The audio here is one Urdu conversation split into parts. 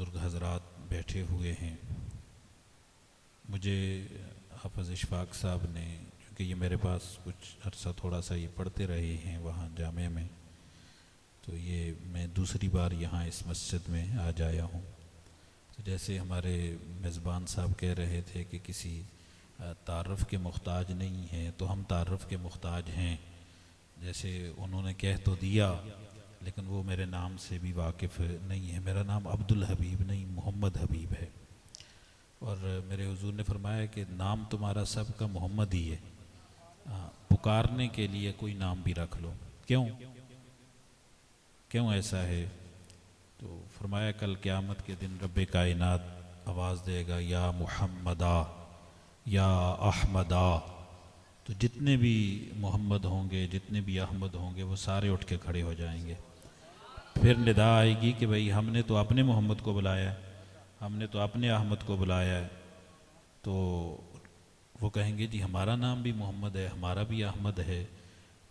بزرگ حضرات بیٹھے ہوئے ہیں، مجھے حافظ اشفاق صاحب نے، کیونکہ یہ میرے پاس کچھ عرصہ تھوڑا سا یہ پڑھتے رہے ہیں وہاں جامعہ میں، تو یہ میں دوسری بار یہاں اس مسجد میں آج آیا ہوں۔ تو جیسے ہمارے میزبان صاحب کہہ رہے تھے کہ کسی تعارف کے محتاج نہیں ہیں، تو ہم تعارف کے محتاج ہیں۔ جیسے انہوں نے کہہ تو دیا لیکن وہ میرے نام سے بھی واقف نہیں ہے۔ میرا نام عبدالحبیب نہیں، محمد حبیب ہے، اور میرے حضور نے فرمایا کہ نام تمہارا سب کا محمد ہی ہے، پکارنے کے لیے کوئی نام بھی رکھ لو۔ کیوں ایسا ہے؟ تو فرمایا کل قیامت کے دن رب کائنات آواز دے گا یا محمدا یا احمدا، تو جتنے بھی محمد ہوں گے، جتنے بھی احمد ہوں گے، وہ سارے اٹھ کے کھڑے ہو جائیں گے۔ پھر ندا آئے گی کہ بھئی ہم نے تو اپنے محمد کو بلایا ہے، ہم نے تو اپنے احمد کو بلایا ہے، تو وہ کہیں گے جی ہمارا نام بھی محمد ہے، ہمارا بھی احمد ہے۔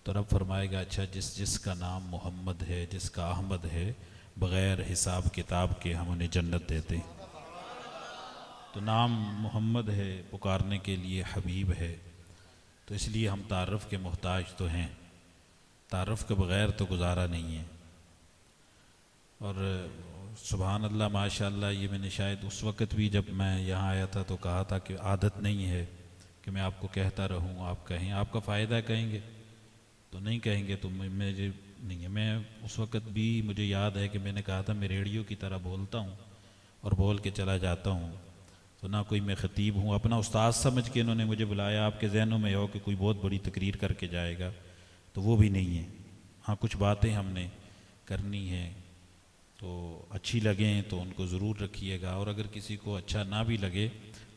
تو رب فرمائے گا اچھا جس کا نام محمد ہے، جس کا احمد ہے، بغیر حساب کتاب کے ہم انہیں جنت دیتے ہیں۔ تو نام محمد ہے، پکارنے کے لیے حبیب ہے، تو اس لیے ہم تعارف کے محتاج تو ہیں، تعارف کے بغیر تو گزارا نہیں ہے۔ اور سبحان اللہ ماشاءاللہ، یہ میں نے شاید اس وقت بھی جب میں یہاں آیا تھا تو کہا تھا کہ عادت نہیں ہے کہ میں آپ کو کہتا رہوں، آپ کہیں، آپ کا فائدہ کہیں گے تو نہیں کہیں گے تو مجھے نہیں ہے۔ میں اس وقت بھی مجھے یاد ہے کہ میں نے کہا تھا میں ریڈیو کی طرح بولتا ہوں اور بول کے چلا جاتا ہوں، تو نہ کوئی میں خطیب ہوں، اپنا استاد سمجھ کے انہوں نے مجھے بلایا۔ آپ کے ذہنوں میں ہو کہ کوئی بہت بڑی تقریر کر کے جائے گا، تو وہ بھی نہیں ہے۔ ہاں کچھ باتیں ہم نے کرنی ہیں، تو اچھی لگیں تو ان کو ضرور رکھیے گا، اور اگر کسی کو اچھا نہ بھی لگے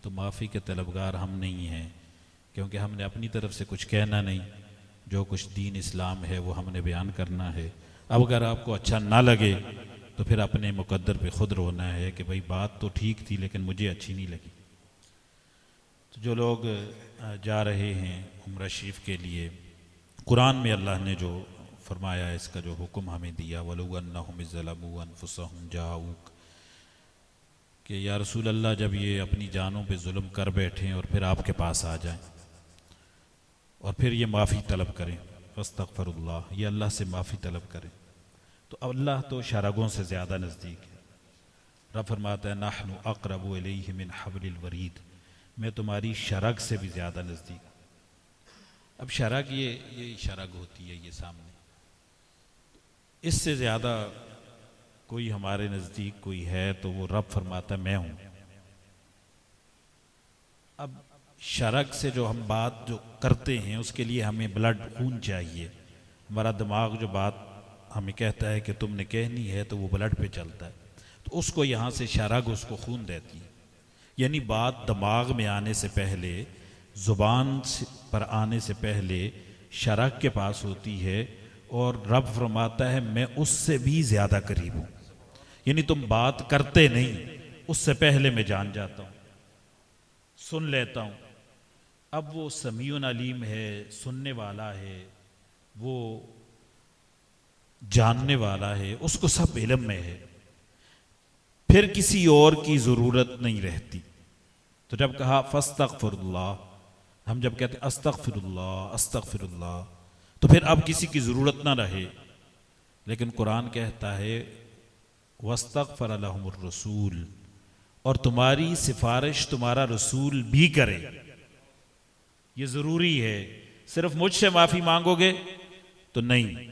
تو معافی کے طلبگار ہم نہیں ہیں، کیونکہ ہم نے اپنی طرف سے کچھ کہنا نہیں، جو کچھ دین اسلام ہے وہ ہم نے بیان کرنا ہے۔ اب اگر آپ کو اچھا نہ لگے تو پھر اپنے مقدر پہ خود رونا ہے کہ بھئی بات تو ٹھیک تھی لیکن مجھے اچھی نہیں لگی۔ تو جو لوگ جا رہے ہیں عمرہ شریف کے لیے، قرآن میں اللہ نے جو فرمایا ہے، اس کا جو حکم ہمیں دیا، وَلَوْ أَنَّهُمْ إِذْ ظَلَمُوا أَنفُسَهُمْ جَاءُوكَ، کہ یا رسول اللہ جب یہ اپنی جانوں پہ ظلم کر بیٹھیں اور پھر آپ کے پاس آ جائیں اور پھر یہ معافی طلب کریں، فاستغفر اللہ، یہ اللہ سے معافی طلب کریں، تو اللہ تو شرگوں سے زیادہ نزدیک ہے۔ رب فرماتا ہے نحن اقرب الیہ من حبل الورید، میں تمہاری شرگ سے بھی زیادہ نزدیک ہوں۔ اب شرگ یہ شرگ ہوتی ہے، یہ سامنے، اس سے زیادہ کوئی ہمارے نزدیک کوئی ہے تو وہ رب فرماتا ہے میں ہوں۔ اب شرک سے جو ہم بات جو کرتے ہیں اس کے لیے ہمیں بلڈ خون چاہیے، ہمارا دماغ جو بات ہمیں کہتا ہے کہ تم نے کہنی ہے تو وہ بلڈ پہ چلتا ہے، تو اس کو یہاں سے شرک اس کو خون دیتی ہے، یعنی بات دماغ میں آنے سے پہلے، زبان پر آنے سے پہلے شرک کے پاس ہوتی ہے، اور رب فرماتا ہے میں اس سے بھی زیادہ قریب ہوں، یعنی تم بات کرتے نہیں، اس سے پہلے میں جان جاتا ہوں، سن لیتا ہوں۔ اب وہ سمیع علیم ہے، سننے والا ہے، وہ جاننے والا ہے، اس کو سب علم میں ہے، پھر کسی اور کی ضرورت نہیں رہتی۔ تو جب کہا فاستغفر اللہ، ہم جب کہتے ہیں استغفر اللہ استغفر اللہ، تو پھر اب کسی کی ضرورت نہ رہے، لیکن قرآن کہتا ہے واستغفر لهم الرسول، اور تمہاری سفارش تمہارا رسول بھی کرے، یہ ضروری ہے۔ صرف مجھ سے معافی مانگو گے تو نہیں،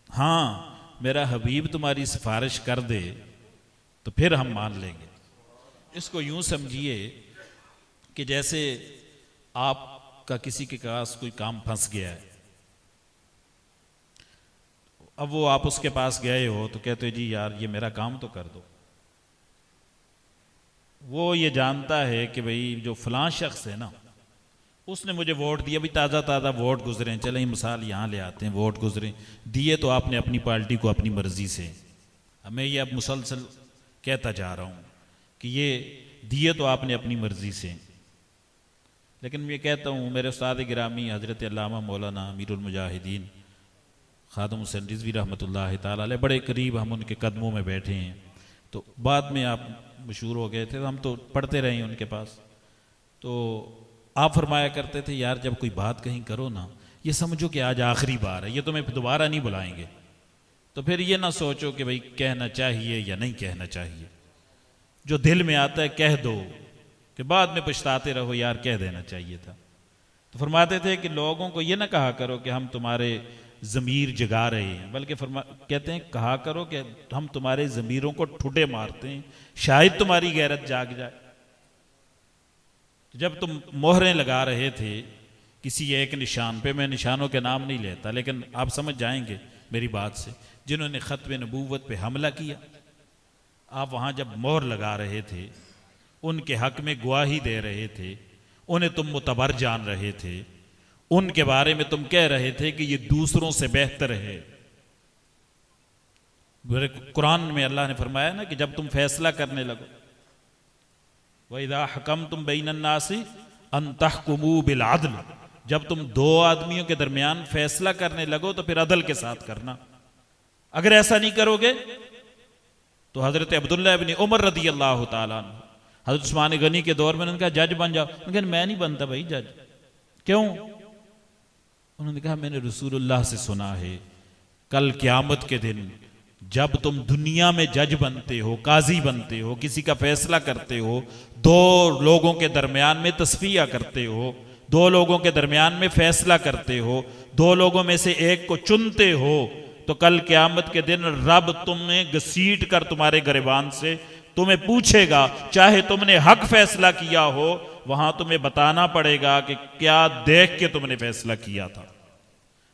ہاں میرا حبیب تمہاری سفارش کر دے تو پھر ہم مان لیں گے۔ اس کو یوں سمجھیے کہ جیسے آپ کا کسی کے پاس کوئی کام پھنس گیا ہے، اب وہ آپ اس کے پاس گئے ہو تو کہتے جی یار یہ میرا کام تو کر دو، وہ یہ جانتا ہے کہ بھئی جو فلاں شخص ہے نا، اس نے مجھے ووٹ دیا، بھی تازہ تازہ ووٹ گزریں، چلیں مثال یہاں لے آتے ہیں، ووٹ گزریں دیے تو آپ نے اپنی پارٹی کو اپنی مرضی سے، میں یہ اب مسلسل کہتا جا رہا ہوں کہ یہ دیے تو آپ نے اپنی مرضی سے، لیکن میں کہتا ہوں میرے استاد گرامی حضرت علامہ مولانا امیر المجاہدین خادم حسین رضوی رحمۃ اللہ تعالی علیہ، بڑے قریب ہم ان کے قدموں میں بیٹھے ہیں، تو بعد میں آپ مشہور ہو گئے تھے، تو ہم تو پڑھتے رہے ہیں ان کے پاس. تو آپ فرمایا کرتے تھے یار جب کوئی بات کہیں کرو نا، یہ سمجھو کہ آج آخری بار ہے، یہ تمہیں دوبارہ نہیں بلائیں گے. تو پھر یہ نہ سوچو کہ بھئی کہنا چاہیے یا نہیں کہنا چاہیے، جو دل میں آتا ہے کہہ دو، کہ بعد میں پچھتاتے رہو یار کہہ دینا چاہیے تھا. تو فرماتے تھے کہ لوگوں کو یہ نہ کہا کرو کہ ہم تمہارے ضمیر جگا رہے ہیں، بلکہ کہتے ہیں کہا کرو کہ ہم تمہارے ضمیروں کو ٹھڈے مارتے ہیں، شاید تمہاری غیرت جاگ جائے. جب تم مہریں لگا رہے تھے کسی ایک نشان پہ، میں نشانوں کے نام نہیں لیتا لیکن آپ سمجھ جائیں گے میری بات سے، جنہوں نے ختم نبوت پہ حملہ کیا، آپ وہاں جب مہر لگا رہے تھے، ان کے حق میں گواہی دے رہے تھے، انہیں تم معتبر جان رہے تھے، ان کے بارے میں تم کہہ رہے تھے کہ یہ دوسروں سے بہتر ہے. قرآن میں اللہ نے فرمایا نا کہ جب تم فیصلہ کرنے لگو، وَإِذَا حَكَمْتُمْ بَيْنَ النَّاسِ أَن تَحْكُمُوا بِالْعَدْلِ، جب تم دو آدمیوں کے درمیان فیصلہ کرنے لگو تو پھر عدل کے ساتھ کرنا. اگر ایسا نہیں کرو گے تو حضرت عبداللہ ابن عمر رضی اللہ تعالیٰ عنہ، حضرت عثمان غنی کے دور میں انہوں نے کہا جج بن جاؤ. انہوں نے کہا میں نہیں بنتا بھائی جج. کیوں؟ انہوں نے کہا میں نے رسول اللہ سے سنا ہے کل قیامت کے دن جب تم دنیا میں جج بنتے ہو، قاضی بنتے ہو، کسی کا فیصلہ کرتے ہو، دو لوگوں کے درمیان میں تصفیہ کرتے ہو، دو لوگوں کے درمیان میں فیصلہ کرتے ہو، دو لوگوں میں سے ایک کو چنتے ہو، تو کل قیامت کے دن رب تمہیں گھسیٹ کر تمہارے گریبان سے تمہیں پوچھے گا، چاہے تم نے حق فیصلہ کیا ہو، وہاں تمہیں بتانا پڑے گا کہ کیا دیکھ کے تم نے فیصلہ کیا تھا.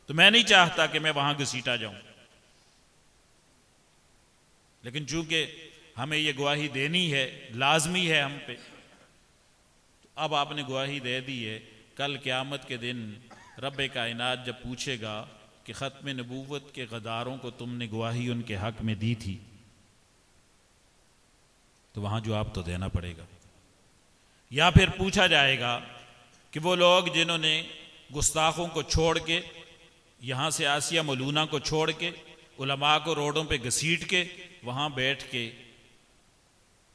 تو میں نہیں چاہتا کہ میں وہاں گھسیٹا جاؤں، لیکن چونکہ ہمیں یہ گواہی دینی ہے، لازمی ہے ہم پہ، اب آپ نے گواہی دے دی ہے. کل قیامت کے دن رب کائنات جب پوچھے گا کہ ختم نبوت کے غداروں کو تم نے گواہی ان کے حق میں دی تھی، تو وہاں جواب تو دینا پڑے گا. یا پھر پوچھا جائے گا کہ وہ لوگ جنہوں نے گستاخوں کو چھوڑ کے، یہاں سے آسیہ ملونہ کو چھوڑ کے، علماء کو روڈوں پہ گھسیٹ کے وہاں بیٹھ کے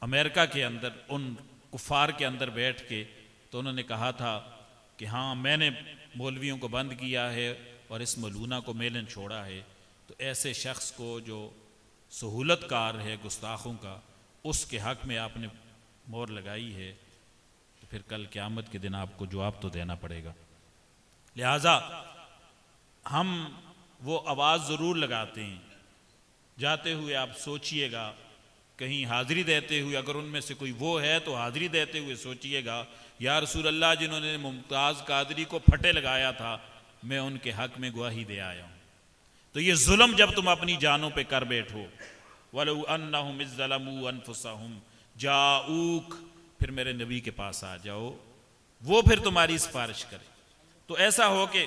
امریکہ کے اندر ان کفار کے اندر بیٹھ کے، تو انہوں نے کہا تھا کہ ہاں میں نے مولویوں کو بند کیا ہے اور اس ملونہ کو میں نے چھوڑا ہے. تو ایسے شخص کو جو سہولت کار ہے گستاخوں کا، اس کے حق میں آپ نے مہر لگائی ہے، تو پھر کل قیامت کے دن آپ کو جواب تو دینا پڑے گا. لہٰذا ہم وہ آواز ضرور لگاتے ہیں. جاتے ہوئے آپ سوچئے گا، کہیں حاضری دیتے ہوئے اگر ان میں سے کوئی وہ ہے تو حاضری دیتے ہوئے سوچئے گا یا رسول اللہ جنہوں نے ممتاز قادری کو پھٹے لگایا تھا، میں ان کے حق میں گواہی دے آیا ہوں. تو یہ ظلم جب تم اپنی جانوں پہ کر بیٹھو، وَلَوْ أَنَّهُمْ إِذْ ظَلَمُوا أَنفُسَهُمْ جَاءُوكَ، پھر میرے نبی کے پاس آ جاؤ، وہ پھر تمہاری سفارش کرے. تو ایسا ہو کہ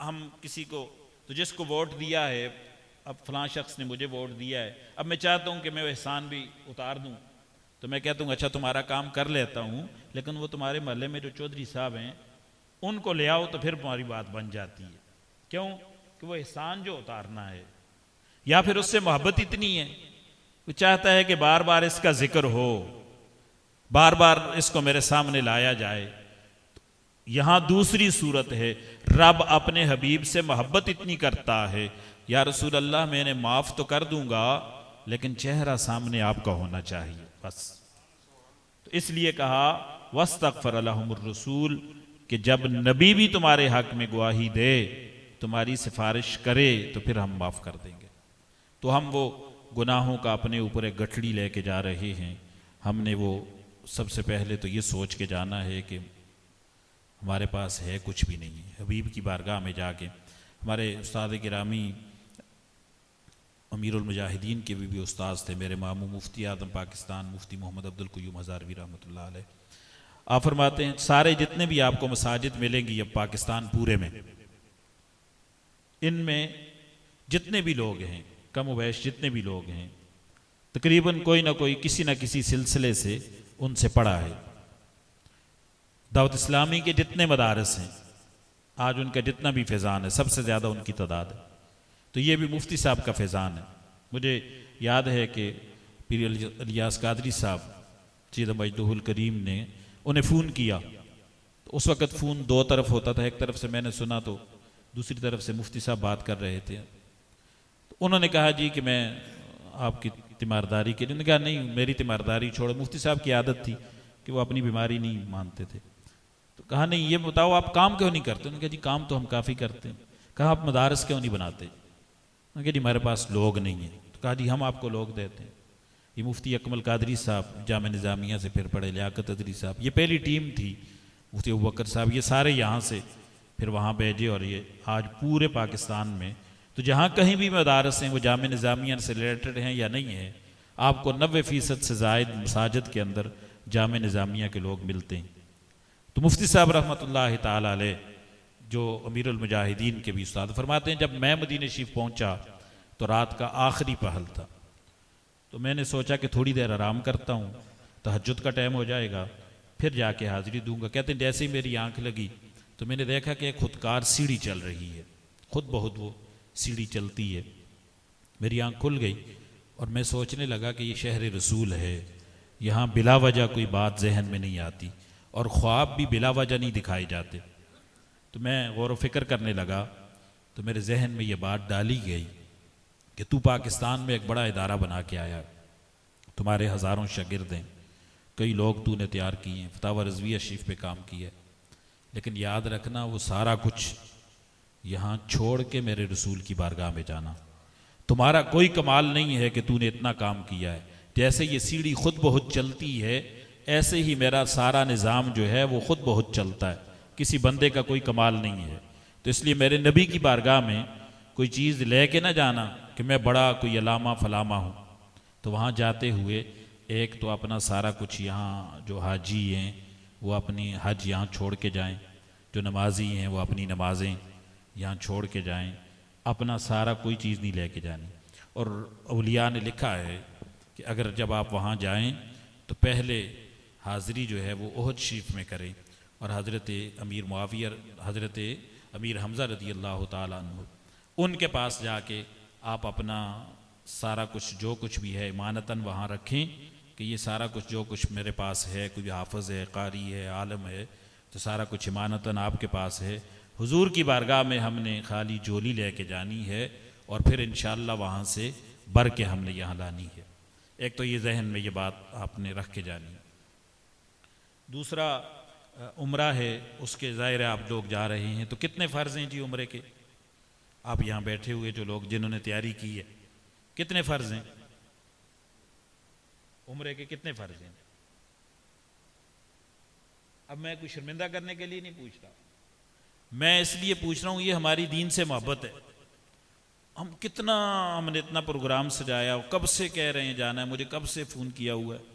ہم کسی کو، تو جس کو ووٹ دیا ہے، اب فلاں شخص نے مجھے ووٹ دیا ہے، اب میں چاہتا ہوں کہ میں وہ احسان بھی اتار دوں، تو میں کہتا ہوں اچھا تمہارا کام کر لیتا ہوں، لیکن وہ تمہارے محلے میں جو چودھری صاحب ہیں ان کو لے آؤ، تو پھر تمہاری بات بن جاتی ہے. کیوں؟ کہ وہ احسان جو اتارنا ہے، یا پھر اس سے محبت اتنی ہے، وہ چاہتا ہے کہ بار بار اس کا ذکر ہو، بار بار اس کو میرے سامنے لایا جائے. یہاں دوسری صورت ہے، رب اپنے حبیب سے محبت اتنی کرتا ہے، یا رسول اللہ میں نے معاف تو کر دوں گا لیکن چہرہ سامنے آپ کا ہونا چاہیے بس. تو اس لیے کہا وَاسْتَغْفَرَ لَهُمُ الرَّسُولُ، کہ جب نبی بھی تمہارے حق میں گواہی دے، تمہاری سفارش کرے، تو پھر ہم معاف کر دیں گے. تو ہم وہ گناہوں کا اپنے اوپر ایک گٹھڑی لے کے جا رہے ہیں. ہم نے وہ سب سے پہلے تو یہ سوچ کے جانا ہے کہ ہمارے پاس ہے کچھ بھی نہیں ہے. حبیب کی بارگاہ میں جا کے، ہمارے استاد گرامی امیر المجاہدین کے بھی استاد تھے، میرے ماموں مفتی اعظم پاکستان مفتی محمد عبدالقیوم ہزاروی رحمۃ اللہ علیہ. آپ فرماتے ہیں سارے جتنے بھی آپ کو مساجد ملیں گی اب پاکستان پورے میں، ان میں جتنے بھی لوگ ہیں، کم و بیش جتنے بھی لوگ ہیں، تقریباً کوئی نہ کوئی کسی نہ کسی سلسلے سے ان سے پڑھا ہے. دعوت اسلامی کے جتنے مدارس ہیں، آج ان کا جتنا بھی فیضان ہے، سب سے زیادہ ان کی تعداد ہے. تو یہ بھی مفتی صاحب کا فیضان ہے. مجھے یاد ہے کہ پیر الیاس قادری صاحب سید مجدہ الکریم نے انہیں فون کیا. تو اس وقت فون دو طرف ہوتا تھا, ایک طرف سے میں نے سنا تو دوسری طرف سے مفتی صاحب بات کر رہے تھے. تو انہوں نے کہا جی کہ میں آپ کی تیمارداری کے لیے. انہوں نے کہا نہیں, میری تیمارداری چھوڑو. مفتی صاحب کی عادت تھی کہ وہ اپنی بیماری نہیں مانتے تھے. تو کہا نہیں یہ بتاؤ آپ کام کیوں نہیں کرتے؟ انہوں نے کہا جی کام تو ہم کافی کرتے ہیں. کہا آپ مدارس کیوں نہیں بناتے؟ انہوں نے کہا جی ہمارے پاس لوگ نہیں ہیں. تو کہا جی ہم آپ کو لوگ دیتے ہیں. یہ مفتی اکمل قادری صاحب جامعہ نظامیہ سے پھر پڑھے, لیاقت ادری صاحب, یہ پہلی ٹیم تھی. مفتی ابوبکر صاحب, یہ سارے یہاں سے پھر وہاں بھیجے. اور یہ آج پورے پاکستان میں تو جہاں کہیں بھی مدارس ہیں وہ جامعہ نظامیہ سے ریلیٹڈ ہیں یا نہیں ہیں, آپ کو 90% سے زائد مساجد کے اندر جامعہ نظامیہ کے لوگ ملتے ہیں. تو مفتی صاحب رحمۃ اللہ تعالیٰ علیہ جو امیر المجاہدین کے بھی استاد, فرماتے ہیں جب میں مدینہ شریف پہنچا تو رات کا آخری پہل تھا. تو میں نے سوچا کہ تھوڑی دیر آرام کرتا ہوں, تہجد کا ٹائم ہو جائے گا, پھر جا کے حاضری دوں گا. کہتے ہیں جیسے ہی میری آنکھ لگی تو میں نے دیکھا کہ ایک خودکار سیڑھی چل رہی ہے, خود بہت وہ سیڑھی چلتی ہے. میری آنکھ کھل گئی اور میں سوچنے لگا کہ یہ شہر رسول ہے, یہاں بلا وجہ کوئی بات ذہن میں نہیں آتی, اور خواب بھی بلا وجہ نہیں دکھائے جاتے. تو میں غور و فکر کرنے لگا تو میرے ذہن میں یہ بات ڈالی گئی کہ تو پاکستان میں ایک بڑا ادارہ بنا کے آیا, تمہارے ہزاروں شاگرد ہیں, کئی لوگ تو نے تیار کیے ہیں, فتاوی رضویہ شریف پہ کام کیا ہے, لیکن یاد رکھنا وہ سارا کچھ یہاں چھوڑ کے میرے رسول کی بارگاہ میں جانا. تمہارا کوئی کمال نہیں ہے کہ تو نے اتنا کام کیا ہے. جیسے یہ سیڑھی خود بہت چلتی ہے ایسے ہی میرا سارا نظام جو ہے وہ خود بہت چلتا ہے, کسی بندے کا کوئی کمال نہیں ہے. تو اس لیے میرے نبی کی بارگاہ میں کوئی چیز لے کے نہ جانا کہ میں بڑا کوئی علامہ فلامہ ہوں. تو وہاں جاتے ہوئے ایک تو اپنا سارا کچھ یہاں جو حاجی ہیں وہ اپنی حج یہاں چھوڑ کے جائیں, جو نمازی ہیں وہ اپنی نمازیں یہاں چھوڑ کے جائیں, اپنا سارا کوئی چیز نہیں لے کے جانی. اور اولیاء نے لکھا ہے کہ اگر جب آپ وہاں جائیں تو پہلے حاضری جو ہے وہ احد شریف میں کریں, اور حضرت امیر معاویہ, حضرت امیر حمزہ رضی اللہ تعالیٰ عنہ, ان کے پاس جا کے آپ اپنا سارا کچھ جو کچھ بھی ہے امانتاً وہاں رکھیں کہ یہ سارا کچھ جو کچھ میرے پاس ہے, کوئی حافظ ہے, قاری ہے, عالم ہے, تو سارا کچھ امانتاً آپ کے پاس ہے. حضور کی بارگاہ میں ہم نے خالی جولی لے کے جانی ہے, اور پھر انشاءاللہ وہاں سے بھر کے ہم نے یہاں لانی ہے. ایک تو یہ ذہن میں یہ بات آپ نے رکھ کے جانی ہے. دوسرا عمرہ ہے, اس کے ظاہر ہے آپ لوگ جا رہے ہیں, تو کتنے فرض ہیں جی عمرے کے؟ آپ یہاں بیٹھے ہوئے جو لوگ جنہوں نے تیاری کی ہے, کتنے فرض ہیں عمرے کے؟ کتنے فرض ہیں؟ اب میں کوئی شرمندہ کرنے کے لیے نہیں پوچھ رہا, میں اس لیے پوچھ رہا ہوں یہ ہماری دین سے محبت ہے. ہم نے اتنا پروگرام سجایا, کب سے کہہ رہے ہیں جانا ہے, مجھے کب سے فون کیا ہوا ہے,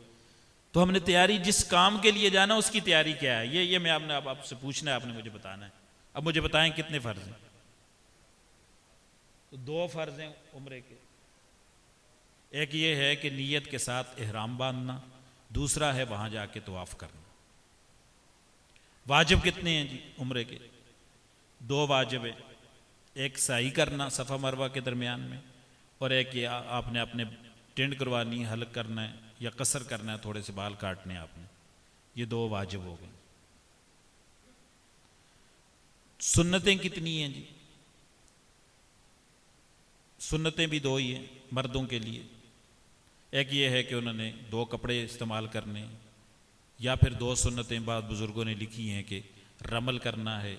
تو ہم نے تیاری جس کام کے لیے جانا اس کی تیاری کیا ہے یہ میں آپ سے پوچھنا ہے, آپ نے مجھے بتانا ہے. اب مجھے بتائیں کتنے فرض ہیں؟ تو 2 فرض ہیں عمرے کے. ایک یہ ہے کہ نیت کے ساتھ احرام باندھنا, دوسرا ہے وہاں جا کے طواف کرنا. واجب کتنے ہیں جی عمرے کے؟ 2 واجب ہیں, ایک سعی کرنا صفا مروہ کے درمیان میں, اور ایک یہ آپ نے اپنے ٹینڈ کروانی ہے, حلق کرنا ہے یا قصر کرنا ہے, تھوڑے سے بال کاٹنے ہیں آپ نے. یہ 2 واجب ہو گئے. سنتیں کتنی ہیں جی؟ سنتیں بھی 2 ہی ہیں مردوں کے لیے. ایک یہ ہے کہ انہوں نے 2 کپڑے استعمال کرنے, یا پھر 2 سنتیں بعض بزرگوں نے لکھی ہیں کہ رمل کرنا ہے,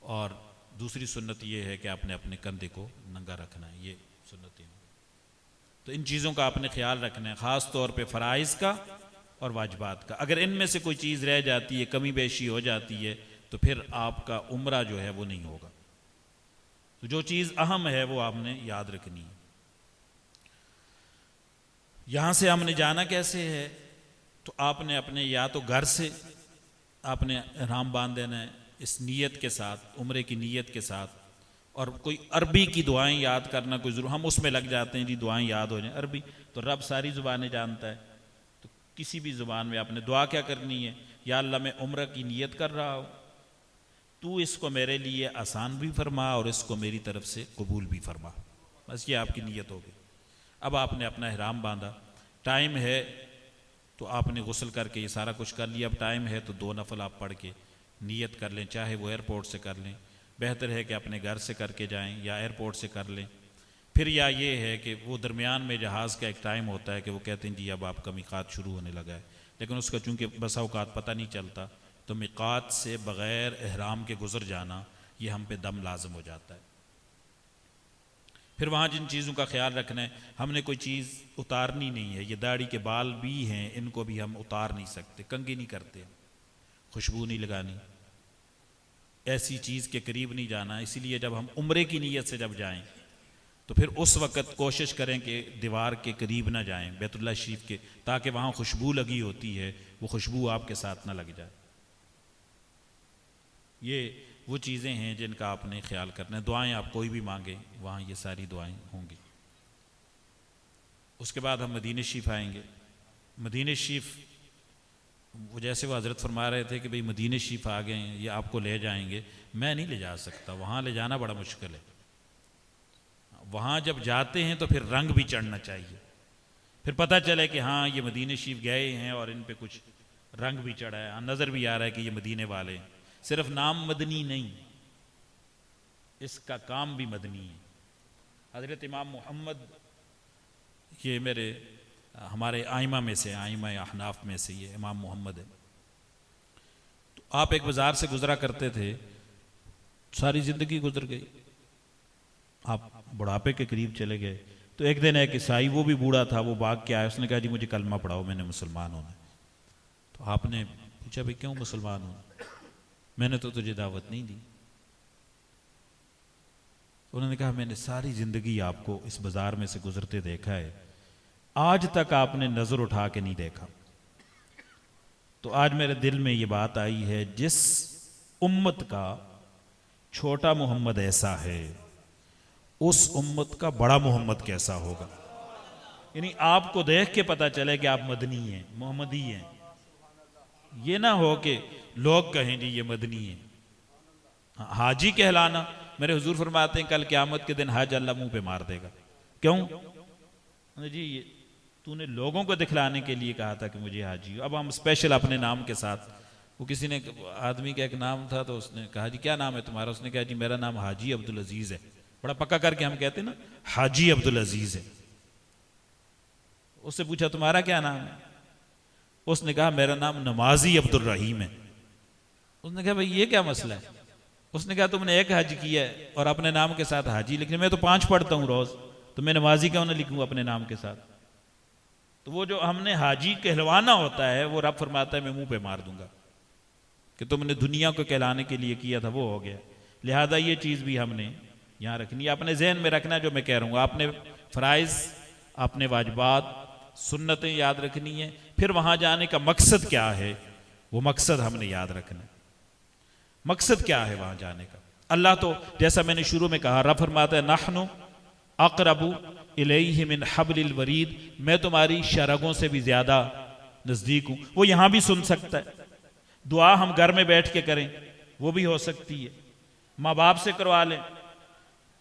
اور دوسری سنت یہ ہے کہ آپ نے اپنے کندھے کو ننگا رکھنا ہے. یہ سنتیں ہیں. تو ان چیزوں کا آپ نے خیال رکھنا ہے, خاص طور پہ فرائض کا اور واجبات کا. اگر ان میں سے کوئی چیز رہ جاتی ہے, کمی بیشی ہو جاتی ہے, تو پھر آپ کا عمرہ جو ہے وہ نہیں ہوگا. تو جو چیز اہم ہے وہ آپ نے یاد رکھنی ہے. یہاں سے ہم نے جانا کیسے ہے؟ تو آپ نے اپنے یا تو گھر سے آپ نے احرام باندھ دینا ہے اس نیت کے ساتھ, عمرے کی نیت کے ساتھ, اور کوئی عربی کی دعائیں یاد کرنا کوئی ضرور. ہم اس میں لگ جاتے ہیں جی دعائیں یاد ہو جائیں. عربی تو رب ساری زبانیں جانتا ہے, تو کسی بھی زبان میں آپ نے دعا کیا کرنی ہے؟ یا اللہ میں عمرہ کی نیت کر رہا ہوں, تو اس کو میرے لیے آسان بھی فرما اور اس کو میری طرف سے قبول بھی فرما. بس یہ آپ کی نیت ہوگی. اب آپ نے اپنا احرام باندھا, ٹائم ہے تو آپ نے غسل کر کے یہ سارا کچھ کر لیا، اب ٹائم ہے تو 2 نفل آپ پڑھ کے نیت کر لیں، چاہے وہ ایئرپورٹ سے کر لیں، بہتر ہے کہ اپنے گھر سے کر کے جائیں یا ایئرپورٹ سے کر لیں۔ پھر یا یہ ہے کہ وہ درمیان میں جہاز کا ایک ٹائم ہوتا ہے کہ وہ کہتے ہیں جی اب آپ کا میقات شروع ہونے لگا ہے، لیکن اس کا چونکہ بسا اوقات پتہ نہیں چلتا، تو میقات سے بغیر احرام کے گزر جانا یہ ہم پہ دم لازم ہو جاتا ہے۔ پھر وہاں جن چیزوں کا خیال رکھنا ہے، ہم نے کوئی چیز اتارنی نہیں ہے، یہ داڑھی کے بال بھی ہیں، ان کو بھی ہم اتار نہیں سکتے، کنگھی نہیں کرتے، خوشبو نہیں لگانی، ایسی چیز کے قریب نہیں جانا۔ اسی لیے جب ہم عمرے کی نیت سے جب جائیں تو پھر اس وقت کوشش کریں کہ دیوار کے قریب نہ جائیں، بیت اللہ شریف کے، تاکہ وہاں خوشبو لگی ہوتی ہے وہ خوشبو آپ کے ساتھ نہ لگ جائے۔ یہ وہ چیزیں ہیں جن کا آپ نے خیال کرنا ہے۔ دعائیں آپ کوئی بھی مانگیں وہاں یہ ساری دعائیں ہوں گی۔ اس کے بعد ہم مدینہ شریف آئیں گے۔ مدینہ شریف وہ جیسے وہ حضرت فرما رہے تھے کہ بھئی مدینہ شریف آ گئے ہیں، یہ آپ کو لے جائیں گے، میں نہیں لے جا سکتا، وہاں لے جانا بڑا مشکل ہے۔ وہاں جب جاتے ہیں تو پھر رنگ بھی چڑھنا چاہیے، پھر پتہ چلے کہ ہاں یہ مدینہ شریف گئے ہیں اور ان پہ کچھ رنگ بھی چڑھا ہے، نظر بھی آ رہا ہے کہ یہ مدینے والے ہیں۔ صرف نام مدنی نہیں، اس کا کام بھی مدنی ہے۔ حضرت امام محمد، یہ ہمارے آئمہ میں سے، آئمہ احناف میں سے یہ امام محمد ہے۔ تو آپ ایک بازار سے گزرا کرتے تھے، ساری زندگی گزر گئی، آپ بڑھاپے کے قریب چلے گئے، تو ایک دن ایک عیسائی، وہ بھی بوڑھا تھا، وہ بھاگ کے آیا، اس نے کہا جی مجھے کلمہ پڑھاؤ، میں نے مسلمان ہونا ہے۔ تو آپ نے پوچھا بھئی کیوں مسلمان ہونا؟ میں نے تو تجھے دعوت نہیں دی۔ انہوں نے کہا میں نے ساری زندگی آپ کو اس بازار میں سے گزرتے دیکھا ہے، آج تک آپ نے نظر اٹھا کے نہیں دیکھا، تو آج میرے دل میں یہ بات آئی ہے، جس امت کا چھوٹا محمد ایسا ہے، اس امت کا بڑا محمد کیسا ہوگا۔ یعنی آپ کو دیکھ کے پتہ چلے کہ آپ مدنی ہیں، محمدی ہیں، یہ نہ ہو کہ لوگ کہیں جی یہ مدنی ہیں۔ حاجی کہلانا، میرے حضور فرماتے ہیں کل قیامت کے دن حج اللہ منہ پہ مار دے گا۔ کیوں؟ جی تو نے لوگوں کو دکھلانے کے لیے کہا تھا کہ مجھے حاجی ہو، اب ہم اسپیشل اپنے نام کے ساتھ، وہ کسی نے آدمی کا ایک نام تھا تو اس نے کہا جی کیا نام ہے تمہارا؟ اس نے کہا جی میرا نام حاجی عبدالعزیز ہے، بڑا پکا کر کے ہم کہتے ہیں نا حاجی عبدالعزیز ہے۔ اس سے پوچھا تمہارا کیا نام ہے؟ اس نے کہا میرا نام نمازی عبدالرحیم ہے۔ اس نے کہا بھئی یہ کیا مسئلہ ہے؟ اس نے کہا تم نے ایک حج کیا ہے اور اپنے نام کے ساتھ حاجی لکھنے، میں تو 5 پڑھتا ہوں روز، تو میں نمازی کیوں نہ لکھوں اپنے نام کے ساتھ؟ تو وہ جو ہم نے حاجی کہلوانا ہوتا ہے وہ رب فرماتا ہے میں منہ پہ مار دوں گا، کہ تم نے دنیا کو کہلانے کے لیے کیا تھا وہ ہو گیا۔ لہذا یہ چیز بھی ہم نے یہاں رکھنی ہے، اپنے ذہن میں رکھنا جو میں کہہ رہا ہوں، آپ نے فرائض، آپ نے واجبات، سنتیں یاد رکھنی ہے، پھر وہاں جانے کا مقصد کیا ہے وہ مقصد ہم نے یاد رکھنا ہے۔ مقصد کیا ہے وہاں جانے کا؟ اللہ تو جیسا میں نے شروع میں کہا، رب فرماتا ہے نحن اقرب الیہ من حبل الورید، میں تمہاری شرگوں سے بھی زیادہ نزدیک ہوں۔ وہ یہاں بھی سن سکتا ہے، دعا ہم گھر میں بیٹھ کے کریں وہ بھی ہو سکتی ہے، ماں باپ سے کروا لیں۔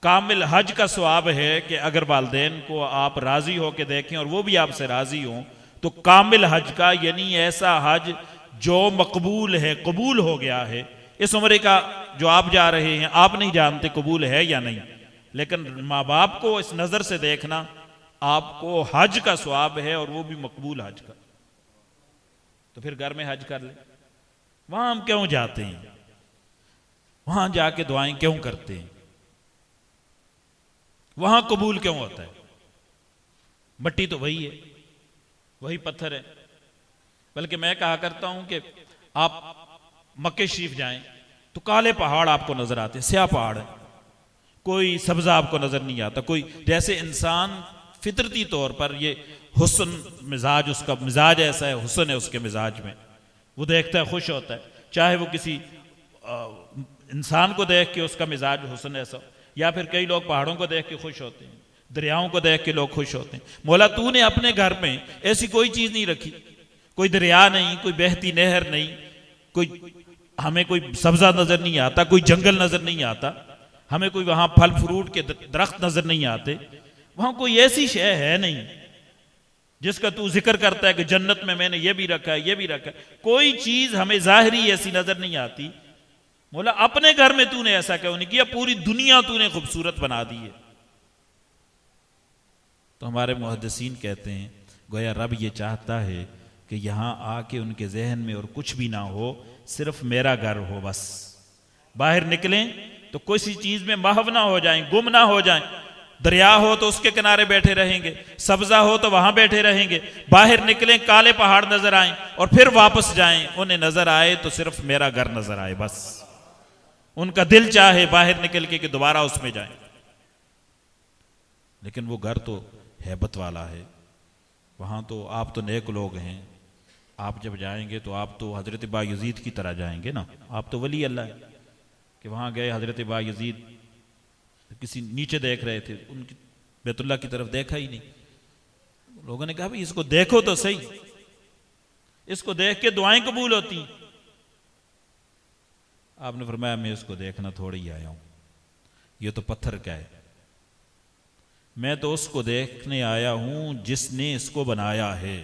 کامل حج کا ثواب ہے کہ اگر والدین کو آپ راضی ہو کے دیکھیں اور وہ بھی آپ سے راضی ہوں تو کامل حج کا، یعنی ایسا حج جو مقبول ہے، قبول ہو گیا ہے۔ اس عمرے کا جو آپ جا رہے ہیں آپ نہیں جانتے قبول ہے یا نہیں، لیکن ماں باپ کو اس نظر سے دیکھنا آپ کو حج کا ثواب ہے، اور وہ بھی مقبول حج کا۔ تو پھر گھر میں حج کر لیں۔ وہاں ہم کیوں جاتے ہیں؟ وہاں جا کے دعائیں کیوں کرتے ہیں؟ وہاں قبول کیوں ہوتا ہے؟ مٹی تو وہی ہے، وہی پتھر ہے۔ بلکہ میں کہا کرتا ہوں کہ آپ مکہ شریف جائیں تو کالے پہاڑ آپ کو نظر آتے ہیں، سیاہ پہاڑ ہے، کوئی سبزہ آپ کو نظر نہیں آتا، کوئی جیسے انسان فطرتی طور پر یہ حسن مزاج، اس کا مزاج ایسا ہے، حسن ہے اس کے مزاج میں، وہ دیکھتا ہے خوش ہوتا ہے، چاہے وہ کسی انسان کو دیکھ کے اس کا مزاج حسن ایسا ہو، یا پھر کئی لوگ پہاڑوں کو دیکھ کے خوش ہوتے ہیں، دریاؤں کو دیکھ کے لوگ خوش ہوتے ہیں۔ مولا تو نے اپنے گھر میں ایسی کوئی چیز نہیں رکھی، کوئی دریا نہیں، کوئی بہتی نہر نہیں، ہمیں کوئی سبزہ نظر نہیں آتا، کوئی جنگل نظر نہیں آتا، ہمیں کوئی وہاں پھل فروٹ کے درخت نظر نہیں آتے، وہاں کوئی ایسی شے ہے نہیں جس کا تو ذکر کرتا ہے کہ جنت میں نے یہ بھی رکھا ہے یہ بھی رکھا ہے، کوئی چیز ہمیں ظاہری ایسی نظر نہیں آتی، مولا اپنے گھر میں تو نے ایسا کیوں نہیں کیا، پوری دنیا تو نے خوبصورت بنا دی ہے۔ تو ہمارے محدثین کہتے ہیں گویا رب یہ چاہتا ہے کہ یہاں آ کے ان کے ذہن میں اور کچھ بھی نہ ہو، صرف میرا گھر ہو بس، باہر نکلیں تو کسی چیز میں محو نہ ہو جائیں، گم نہ ہو جائیں، دریا ہو تو اس کے کنارے بیٹھے رہیں گے، سبزہ ہو تو وہاں بیٹھے رہیں گے، باہر نکلیں کالے پہاڑ نظر آئیں اور پھر واپس جائیں، انہیں نظر آئے تو صرف میرا گھر نظر آئے بس، ان کا دل چاہے باہر نکل کے کہ دوبارہ اس میں جائیں۔ لیکن وہ گھر تو ہیبت والا ہے، وہاں تو آپ تو نیک لوگ ہیں، آپ جب جائیں گے تو آپ تو حضرت با یزید کی طرح جائیں گے نا، آپ تو ولی اللہ ہے کہ وہاں گئے حضرت با یزید کسی نیچے دیکھ رہے تھے، ان کی بیت اللہ کی طرف دیکھا ہی نہیں، لوگوں نے کہا بھئی اس کو دیکھو تو صحیح، اس کو دیکھ کے دعائیں قبول ہوتی ہیں۔ آپ نے فرمایا میں اس کو دیکھنا تھوڑی ہی آیا ہوں، یہ تو پتھر کا ہے، میں تو اس کو دیکھنے آیا ہوں جس نے اس کو بنایا ہے،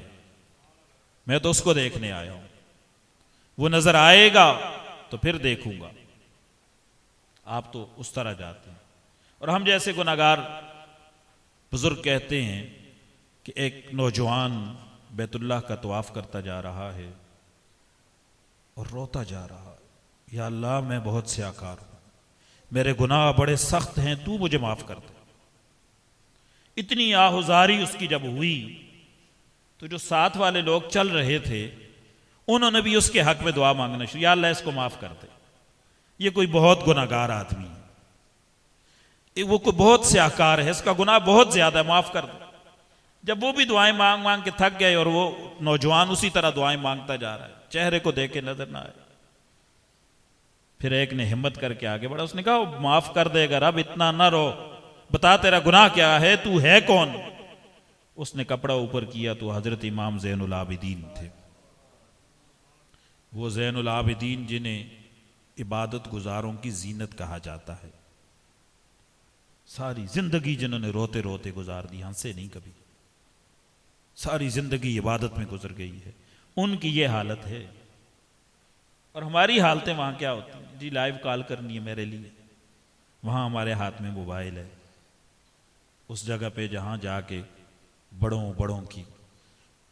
میں تو اس کو دیکھنے آیا ہوں، وہ نظر آئے گا تو پھر دیکھوں گا۔ آپ تو اس طرح جاتے ہیں، اور ہم جیسے گناہگار بزرگ کہتے ہیں کہ ایک نوجوان بیت اللہ کا طواف کرتا جا رہا ہے اور روتا جا رہا ہے، یا اللہ میں بہت سیاکار ہوں، میرے گناہ بڑے سخت ہیں، تو مجھے معاف کر دے۔ اتنی آہذاری اس کی جب ہوئی تو جو ساتھ والے لوگ چل رہے تھے انہوں نے بھی اس کے حق میں دعا مانگنا شروع، یا اللہ اس کو معاف کر دے، یہ کوئی بہت گناہگار آدمی ہے، وہ کوئی بہت سیاکار ہے، اس کا گناہ بہت زیادہ ہے، معاف کر دے۔ جب وہ بھی دعائیں مانگ مانگ کے تھک گئے اور وہ نوجوان اسی طرح دعائیں مانگتا جا رہا ہے، چہرے کو دیکھ کے نظر نہ آئے، پھر ایک نے ہمت کر کے آگے بڑھا، اس نے کہا وہ معاف کر دے گا رب، اتنا نہ رو، بتا تیرا گناہ کیا ہے، تو ہے کون؟ اس نے کپڑا اوپر کیا تو حضرت امام زین العابدین تھے، وہ زین العابدین جنہیں عبادت گزاروں کی زینت کہا جاتا ہے، ساری زندگی جنہوں نے روتے روتے گزار دی، ہنسے نہیں کبھی، ساری زندگی عبادت میں گزر گئی ہے، ان کی یہ حالت ہے۔ اور ہماری حالتیں وہاں کیا ہوتی ہیں؟ جی لائیو کال کرنی ہے میرے لیے، وہاں ہمارے ہاتھ میں موبائل ہے، اس جگہ پہ جہاں جا کے بڑوں بڑوں کی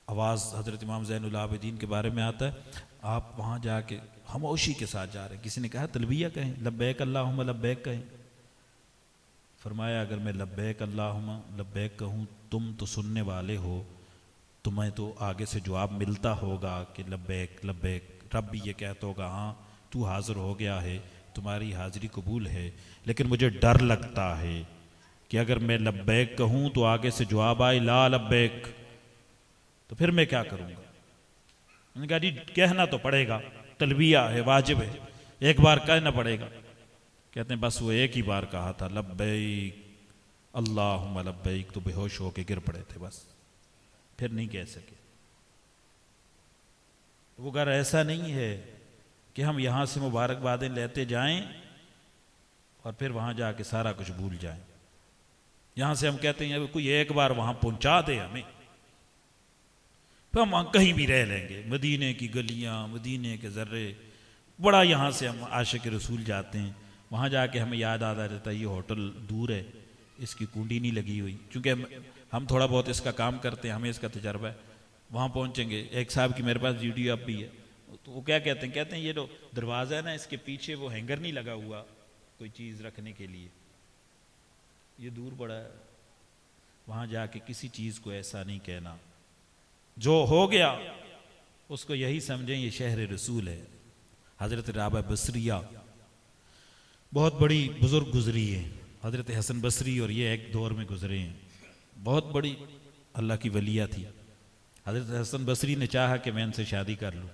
آواز حضرت امام زین العابدین کے بارے میں آتا ہے، آپ وہاں جا کے خاموشی کے ساتھ جا رہے ہیں، کسی نے کہا تلبیہ کہیں، لبیک اللہم لبیک کہیں، فرمایا اگر میں لبیک اللہم لبیک کہوں تم تو سننے والے ہو، تمہیں تو آگے سے جواب ملتا ہوگا کہ لبیک لبیک، رب بھی یہ کہتا ہوگا ہاں تو حاضر ہو گیا ہے، تمہاری حاضری قبول ہے، لیکن مجھے ڈر لگتا ہے کہ اگر میں لبیک کہوں تو آگے سے جواب آئے لا لبیک، تو پھر میں کیا کروں گا؟ انہوں نے کہا جی کہنا تو پڑے گا، تلبیہ ہے، واجب ہے، ایک بار کہنا پڑے گا۔ کہتے ہیں بس وہ ایک ہی بار کہا تھا لبیک اللہم لبیک، تو بے ہوش ہو کے گر پڑے تھے، بس پھر نہیں کہہ سکے۔ وہ گھر ایسا نہیں ہے کہ ہم یہاں سے مبارکبادیں لیتے جائیں اور پھر وہاں جا کے سارا کچھ بھول جائیں۔ یہاں سے ہم کہتے ہیں کوئی ایک بار وہاں پہنچا دے ہمیں، تو ہم کہیں بھی رہ لیں گے، مدینے کی گلیاں، مدینے کے ذرے، بڑا یہاں سے ہم عاشق رسول جاتے ہیں، وہاں جا کے ہمیں یاد آتا رہتا ہے یہ ہوٹل دور ہے، اس کی کنڈی نہیں لگی ہوئی، چونکہ ہم تھوڑا بہت اس کا کام کرتے ہیں، ہمیں اس کا تجربہ ہے، وہاں پہنچیں گے۔ ایک صاحب کی میرے پاس ویڈیو اب بھی ہے، تو وہ کیا کہتے ہیں یہ جو دروازہ ہے نا اس کے پیچھے وہ ہینگر نہیں لگا ہوا کوئی چیز رکھنے کے لیے، یہ دور پڑا ہے، وہاں جا کے کسی چیز کو ایسا نہیں کہنا، جو ہو گیا اس کو یہی سمجھیں یہ شہر رسول ہے۔ حضرت رابعہ بصریہ بہت بڑی بزرگ گزری ہے، حضرت حسن بصری اور یہ ایک دور میں گزرے ہیں، بہت بڑی اللہ کی ولیہ تھی۔ حضرت حسن بصری نے چاہا کہ میں ان سے شادی کر لوں،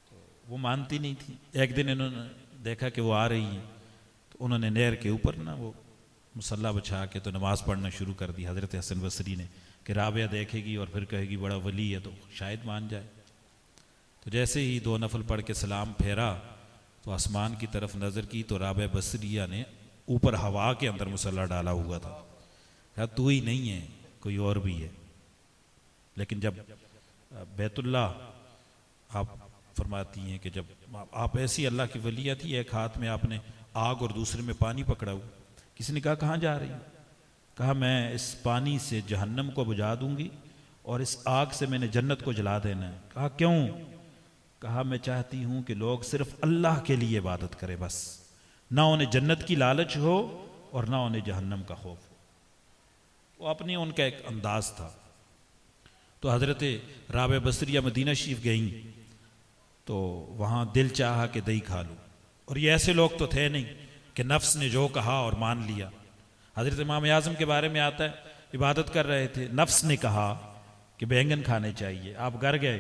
تو وہ مانتی نہیں تھی۔ ایک دن انہوں نے دیکھا کہ وہ آ رہی ہیں، تو انہوں نے نہر کے اوپر نا وہ مصلی بچھا کے تو نماز پڑھنا شروع کر دی حضرت حسن بصری نے، کہ رابعہ دیکھے گی اور پھر کہے گی بڑا ولی ہے تو شاید مان جائے۔ تو جیسے ہی 2 نفل پڑھ کے سلام پھیرا تو آسمان کی طرف نظر کی تو رابعہ بصریہ نے اوپر ہوا کے اندر مصلی ڈالا ہوا تھا، کہا تو ہی نہیں ہے کوئی اور بھی ہے۔ لیکن جب بیت اللہ آپ فرماتی ہیں کہ جب آپ ایسی اللہ کی ولیہ تھی، ایک ہاتھ میں آپ نے آگ اور دوسرے میں پانی پکڑا ہوا، کسی نے کہا کہاں جا رہی ہوں؟ کہا میں اس پانی سے جہنم کو بجھا دوں گی اور اس آگ سے میں نے جنت کو جلا دینا ہے۔ کہا کیوں؟ کہا میں چاہتی ہوں کہ لوگ صرف اللہ کے لیے عبادت کرے، بس نہ انہیں جنت کی لالچ ہو اور نہ انہیں جہنم کا خوف ہو۔ وہ اپنی ان کا ایک انداز تھا۔ تو حضرت رابعہ بصریہ مدینہ شریف گئیں تو وہاں دل چاہا کہ دہی کھا لوں، اور یہ ایسے لوگ تو تھے نہیں کہ نفس نے جو کہا اور مان لیا۔ حضرت امام اعظم کے بارے میں آتا ہے، عبادت کر رہے تھے، نفس نے کہا کہ بیگن کھانے چاہیے، آپ گھر گئے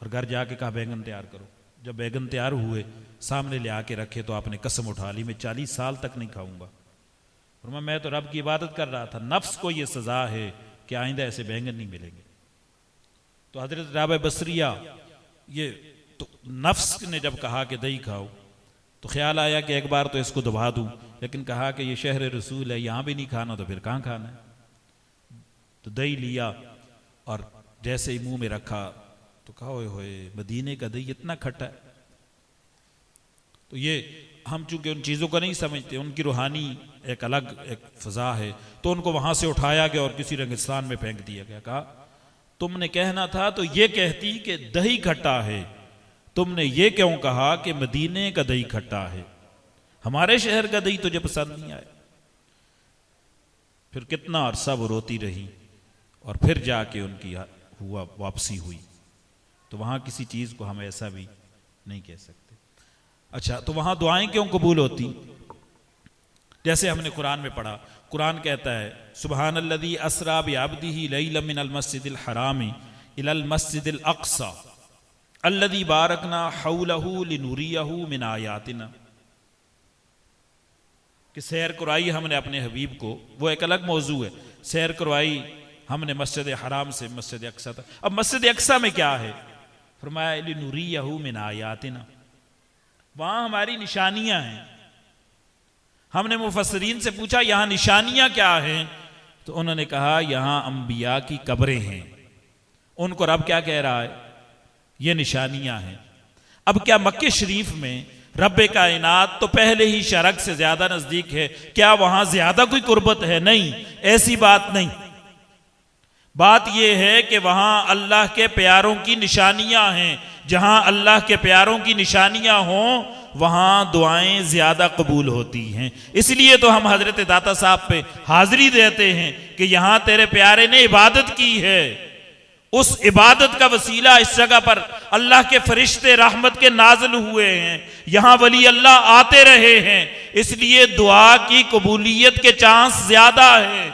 اور گھر جا کے کہا بیگن تیار کرو۔ جب بیگن تیار ہوئے سامنے لے آ کے رکھے تو آپ نے قسم اٹھا لی میں 40 سال تک نہیں کھاؤں گا۔ فرمایا میں تو رب کی عبادت کر رہا تھا، نفس کو یہ سزا ہے کہ آئندہ ایسے بیگن نہیں ملیں گے۔ تو حضرت رابعہ بصریہ یہ تو نفس نے جب کہا کہ دہی کھاؤ تو خیال آیا کہ ایک بار تو اس کو دبا دوں، لیکن کہا کہ یہ شہر رسول ہے، یہاں بھی نہیں کھانا تو پھر کہاں کھانا ہے؟ تو دہی لیا اور جیسے ہی منہ میں رکھا تو کہا ہوئے ہوئے مدینے کا دہی اتنا کھٹا ہے۔ تو یہ ہم چونکہ ان چیزوں کو نہیں سمجھتے، ان کی روحانی ایک الگ ایک فضا ہے، تو ان کو وہاں سے اٹھایا گیا اور کسی ریگستان میں پھینک دیا گیا۔ کہا تم نے کہنا تھا تو یہ کہتی کہ دہی کھٹا ہے، تم نے یہ کیوں کہا کہ مدینے کا دہی کھٹا ہے؟ ہمارے شہر کا دہی تجھے پسند نہیں آیا۔ پھر کتنا عرصہ وہ روتی رہی اور پھر جا کے ان کی ہوا واپسی ہوئی۔ تو وہاں کسی چیز کو ہم ایسا بھی نہیں کہہ سکتے۔ اچھا، تو وہاں دعائیں کیوں قبول ہوتی؟ جیسے ہم نے قرآن میں پڑھا، قرآن کہتا ہے سبحان الذی اسریٰ بعبدہ لیلا من المسجد الحرام الی المسجد الاقصی الذی بارکنا حولہ لنریہ من آیاتنا، کہ سیر کروائی ہم نے اپنے حبیب کو، وہ ایک الگ موضوع ہے، سیر کروائی ہم نے مسجد حرام سے مسجد اقصی تک۔ اب مسجد اقصی میں کیا ہے؟ فرمایا لنریہ من آیاتنا، وہاں ہماری نشانیاں ہیں۔ ہم نے مفسرین سے پوچھا یہاں نشانیاں کیا ہیں؟ تو انہوں نے کہا یہاں انبیاء کی قبریں ہیں۔ ان کو رب کیا کہہ رہا ہے؟ یہ نشانیاں ہیں۔ اب کیا مکہ شریف میں رب کائنات تو پہلے ہی شرک سے زیادہ نزدیک ہے، کیا وہاں زیادہ کوئی قربت ہے؟ نہیں، ایسی بات نہیں۔ بات یہ ہے کہ وہاں اللہ کے پیاروں کی نشانیاں ہیں، جہاں اللہ کے پیاروں کی نشانیاں ہوں وہاں دعائیں زیادہ قبول ہوتی ہیں۔ اس لیے تو ہم حضرت داتا صاحب پہ حاضری دیتے ہیں کہ یہاں تیرے پیارے نے عبادت کی ہے، اس عبادت کا وسیلہ اس جگہ پر اللہ کے فرشتے رحمت کے نازل ہوئے ہیں، یہاں ولی اللہ آتے رہے ہیں، اس لیے دعا کی قبولیت کے چانس زیادہ ہیں۔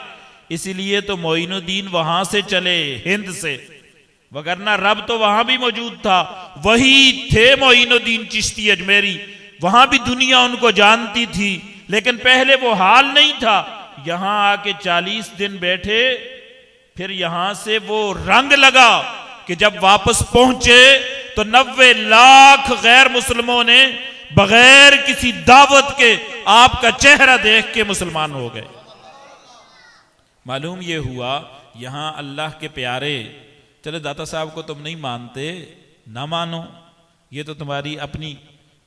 اس لیے تو معین الدین وہاں سے چلے، ہند سے، وگرنہ رب تو وہاں بھی موجود تھا، وہی تھے معین الدین چشتی اجمیری، وہاں بھی دنیا ان کو جانتی تھی، لیکن پہلے وہ حال نہیں تھا۔ یہاں آ کے 40 دن بیٹھے، پھر یہاں سے وہ رنگ لگا کہ جب واپس پہنچے تو 90 لاکھ غیر مسلموں نے بغیر کسی دعوت کے آپ کا چہرہ دیکھ کے مسلمان ہو گئے۔ معلوم یہ ہوا یہاں اللہ کے پیارے، چلے داتا صاحب کو تم نہیں مانتے، نہ مانو، یہ تو تمہاری اپنی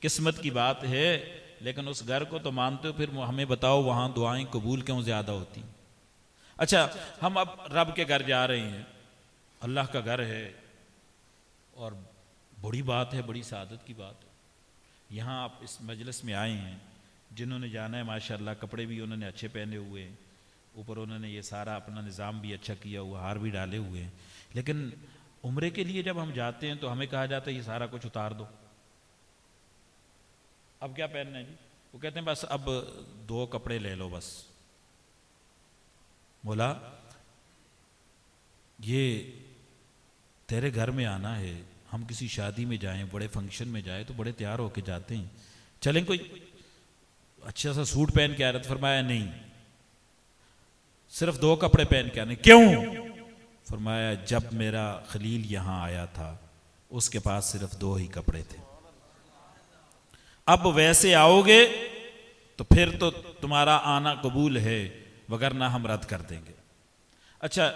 قسمت کی بات ہے، لیکن اس گھر کو تو مانتے ہو، پھر ہمیں بتاؤ وہاں دعائیں قبول کیوں زیادہ ہوتی؟ اچھا، ہم اب رب کے گھر جا رہے ہیں، اللہ کا گھر ہے اور بڑی بات ہے، بڑی سعادت کی بات ہے۔ یہاں آپ اس مجلس میں آئے ہیں، جنہوں نے جانا ہے ماشاءاللہ کپڑے بھی انہوں نے اچھے پہنے ہوئے ہیں، اوپر انہوں نے یہ سارا اپنا نظام بھی اچھا کیا ہوا، ہار بھی ڈالے ہوئے ہیں، لیکن عمرے کے لیے جب ہم جاتے ہیں تو ہمیں کہا جاتا ہے یہ سارا کچھ اتار دو، اب کیا پہننا ہے جی؟ وہ کہتے ہیں بس اب 2 کپڑے لے لو بس۔ مولا یہ تیرے گھر میں آنا ہے، ہم کسی شادی میں جائیں، بڑے فنکشن میں جائیں تو بڑے تیار ہو کے جاتے ہیں، چلیں کوئی اچھا سا سوٹ پہن کے آ رہا تھا، فرمایا نہیں، صرف 2 کپڑے پہن کے آنے۔ کیوں؟ فرمایا جب میرا خلیل یہاں آیا تھا اس کے پاس صرف 2 ہی کپڑے تھے، اب ویسے آؤ گے تو پھر تو تمہارا آنا قبول ہے، وگرنہ ہم رد کر دیں گے۔ اچھا،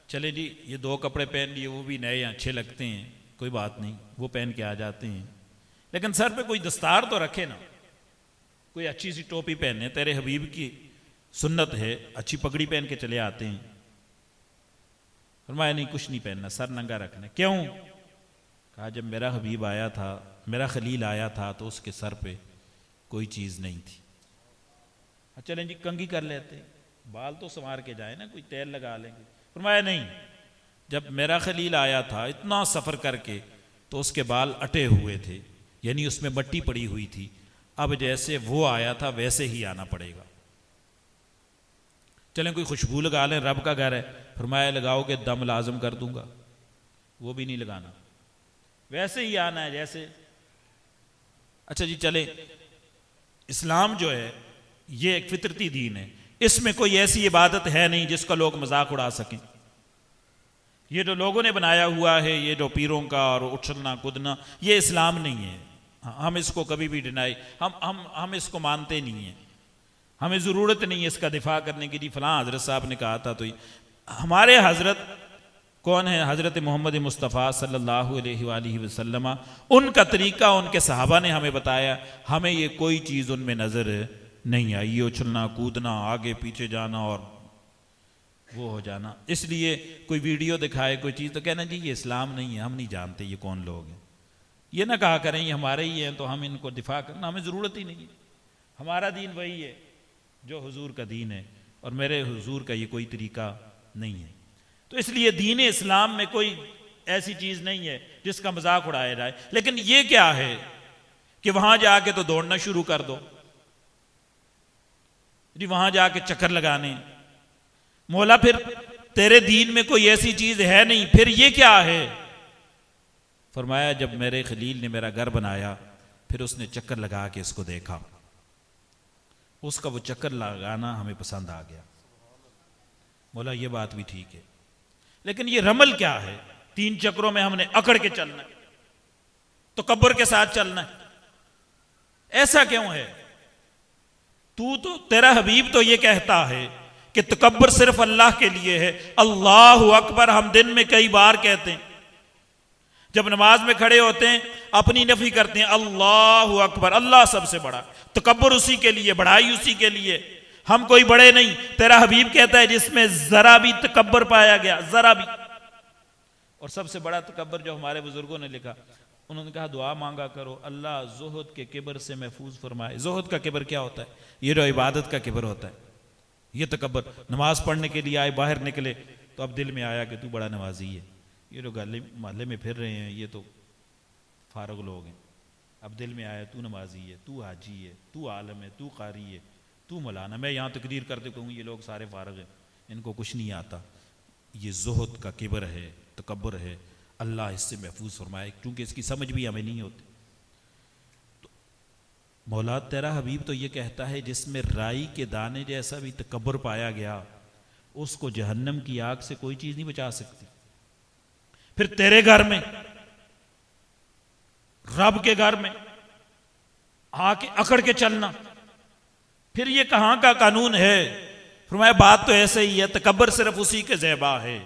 چلے جی یہ 2 کپڑے پہن لیے وہ بھی نئے اچھے لگتے ہیں، کوئی بات نہیں، وہ پہن کے آ جاتے ہیں، لیکن سر پہ کوئی دستار تو رکھے نا، کوئی اچھی سی ٹوپی پہنے، تیرے حبیب کی سنت ہے، اچھی پگڑی پہن کے چلے آتے ہیں۔ فرمایا نہیں کچھ نہیں پہننا، سر ننگا رکھنا۔ کیوں؟ کہا جب میرا حبیب آیا تھا، میرا خلیل آیا تھا تو اس کے سر پہ کوئی چیز نہیں تھی۔ چلیں جی کنگھی کر لیتے، بال تو سنوار کے جائیں نا، کوئی تیل لگا لیں گے۔ فرمایا نہیں، جب میرا خلیل آیا تھا اتنا سفر کر کے تو اس کے بال اٹے ہوئے تھے، یعنی اس میں مٹی پڑی ہوئی تھی، اب جیسے وہ آیا تھا ویسے ہی آنا پڑے گا۔ چلیں کوئی خوشبو لگا لیں، رب کا گھر ہے۔ فرمایا لگاؤ گے دم لازم کر دوں گا، وہ بھی نہیں لگانا، ویسے ہی آنا ہے جیسے۔ اچھا جی چلیں، اسلام جو ہے یہ ایک فطرتی دین ہے، اس میں کوئی ایسی عبادت ہے نہیں جس کا لوگ مذاق اڑا سکیں۔ یہ جو لوگوں نے بنایا ہوا ہے، یہ جو پیروں کا اور اچھلنا کودنا، یہ اسلام نہیں ہے۔ ہم اس کو کبھی بھی ڈینائی، ہم اس کو مانتے نہیں ہیں، ہمیں ضرورت نہیں ہے اس کا دفاع کرنے کی۔ جی فلاں حضرت صاحب نے کہا تھا، تو ہمارے حضرت کون ہے؟ حضرت محمد مصطفیٰ صلی اللہ علیہ وآلہ وسلم، ان کا طریقہ ان کے صحابہ نے ہمیں بتایا، ہمیں یہ کوئی چیز ان میں نظر نہیں آئی، یہ اچھلنا کودنا، آگے پیچھے جانا اور وہ ہو جانا۔ اس لیے کوئی ویڈیو دکھائے کوئی چیز تو کہنا جی یہ اسلام نہیں ہے، ہم نہیں جانتے یہ کون لوگ ہیں۔ یہ نہ کہا کریں یہ ہمارے ہی ہیں تو ہم ان کو دفاع کرنا، ہمیں ضرورت ہی نہیں ہے۔ ہمارا دین وہی ہے جو حضور کا دین ہے، اور میرے حضور کا یہ کوئی طریقہ نہیں ہے۔ تو اس لیے دین اسلام میں کوئی ایسی چیز نہیں ہے جس کا مذاق اڑایا جائے۔ لیکن یہ کیا ہے کہ وہاں جا کے تو دوڑنا شروع کر دو، جی وہاں جا کے چکر لگانے۔ مولا پھر تیرے دین میں کوئی ایسی چیز ہے نہیں، پھر یہ کیا ہے؟ فرمایا جب میرے خلیل نے میرا گھر بنایا پھر اس نے چکر لگا کے اس کو دیکھا، اس کا وہ چکر لگانا ہمیں پسند آ گیا۔ مولا یہ بات بھی ٹھیک ہے، لیکن یہ رمل کیا ہے؟ 3 چکروں میں ہم نے اکڑ کے چلنا ہے، تکبر کے ساتھ چلنا ہے، ایسا کیوں ہے؟ تو تیرا حبیب تو یہ کہتا ہے کہ تکبر صرف اللہ کے لیے ہے۔ اللہ اکبر ہم دن میں کئی بار کہتے ہیں، جب نماز میں کھڑے ہوتے ہیں اپنی نفی کرتے ہیں، اللہ اکبر، اللہ سب سے بڑا، تکبر اسی کے لیے، بڑائی اسی کے لیے، ہم کوئی بڑے نہیں۔ تیرا حبیب کہتا ہے جس میں ذرا بھی تکبر پایا گیا، ذرا بھی۔ اور سب سے بڑا تکبر جو ہمارے بزرگوں نے لکھا، انہوں نے کہا دعا مانگا کرو اللہ زہد کے کبر سے محفوظ فرمائے۔ زہد کا کبر کیا ہوتا ہے؟ یہ جو عبادت کا کبر ہوتا ہے، یہ تکبر۔ نماز پڑھنے کے لیے آئے، باہر نکلے تو اب دل میں آیا کہ تو بڑا نمازی ہے، یہ جو گلے محلے میں پھر رہے ہیں یہ تو فارغ لوگ ہیں، اب دل میں آیا تو نمازی ہے، تو حاجی ہے، تو عالم ہے، تو قاری ہے، تو مولانا۔ میں یہاں تقریر کرتے کہوں یہ لوگ سارے فارغ ہیں، ان کو کچھ نہیں آتا۔ یہ زہد کا کبر ہے، تکبر ہے، اللہ اس سے محفوظ فرمائے، کیونکہ اس کی سمجھ بھی ہمیں نہیں ہوتی۔ تو مولا تیرا حبیب تو یہ کہتا ہے جس میں رائی کے دانے جیسا بھی تکبر پایا گیا اس کو جہنم کی آگ سے کوئی چیز نہیں بچا سکتی۔ پھر تیرے گھر میں، رب کے گھر میں آ کے اکڑ کے چلنا، پھر یہ کہاں کا قانون ہے؟ فرمایا بات تو ایسے ہی ہے، تکبر صرف اسی کے زیبا ہے،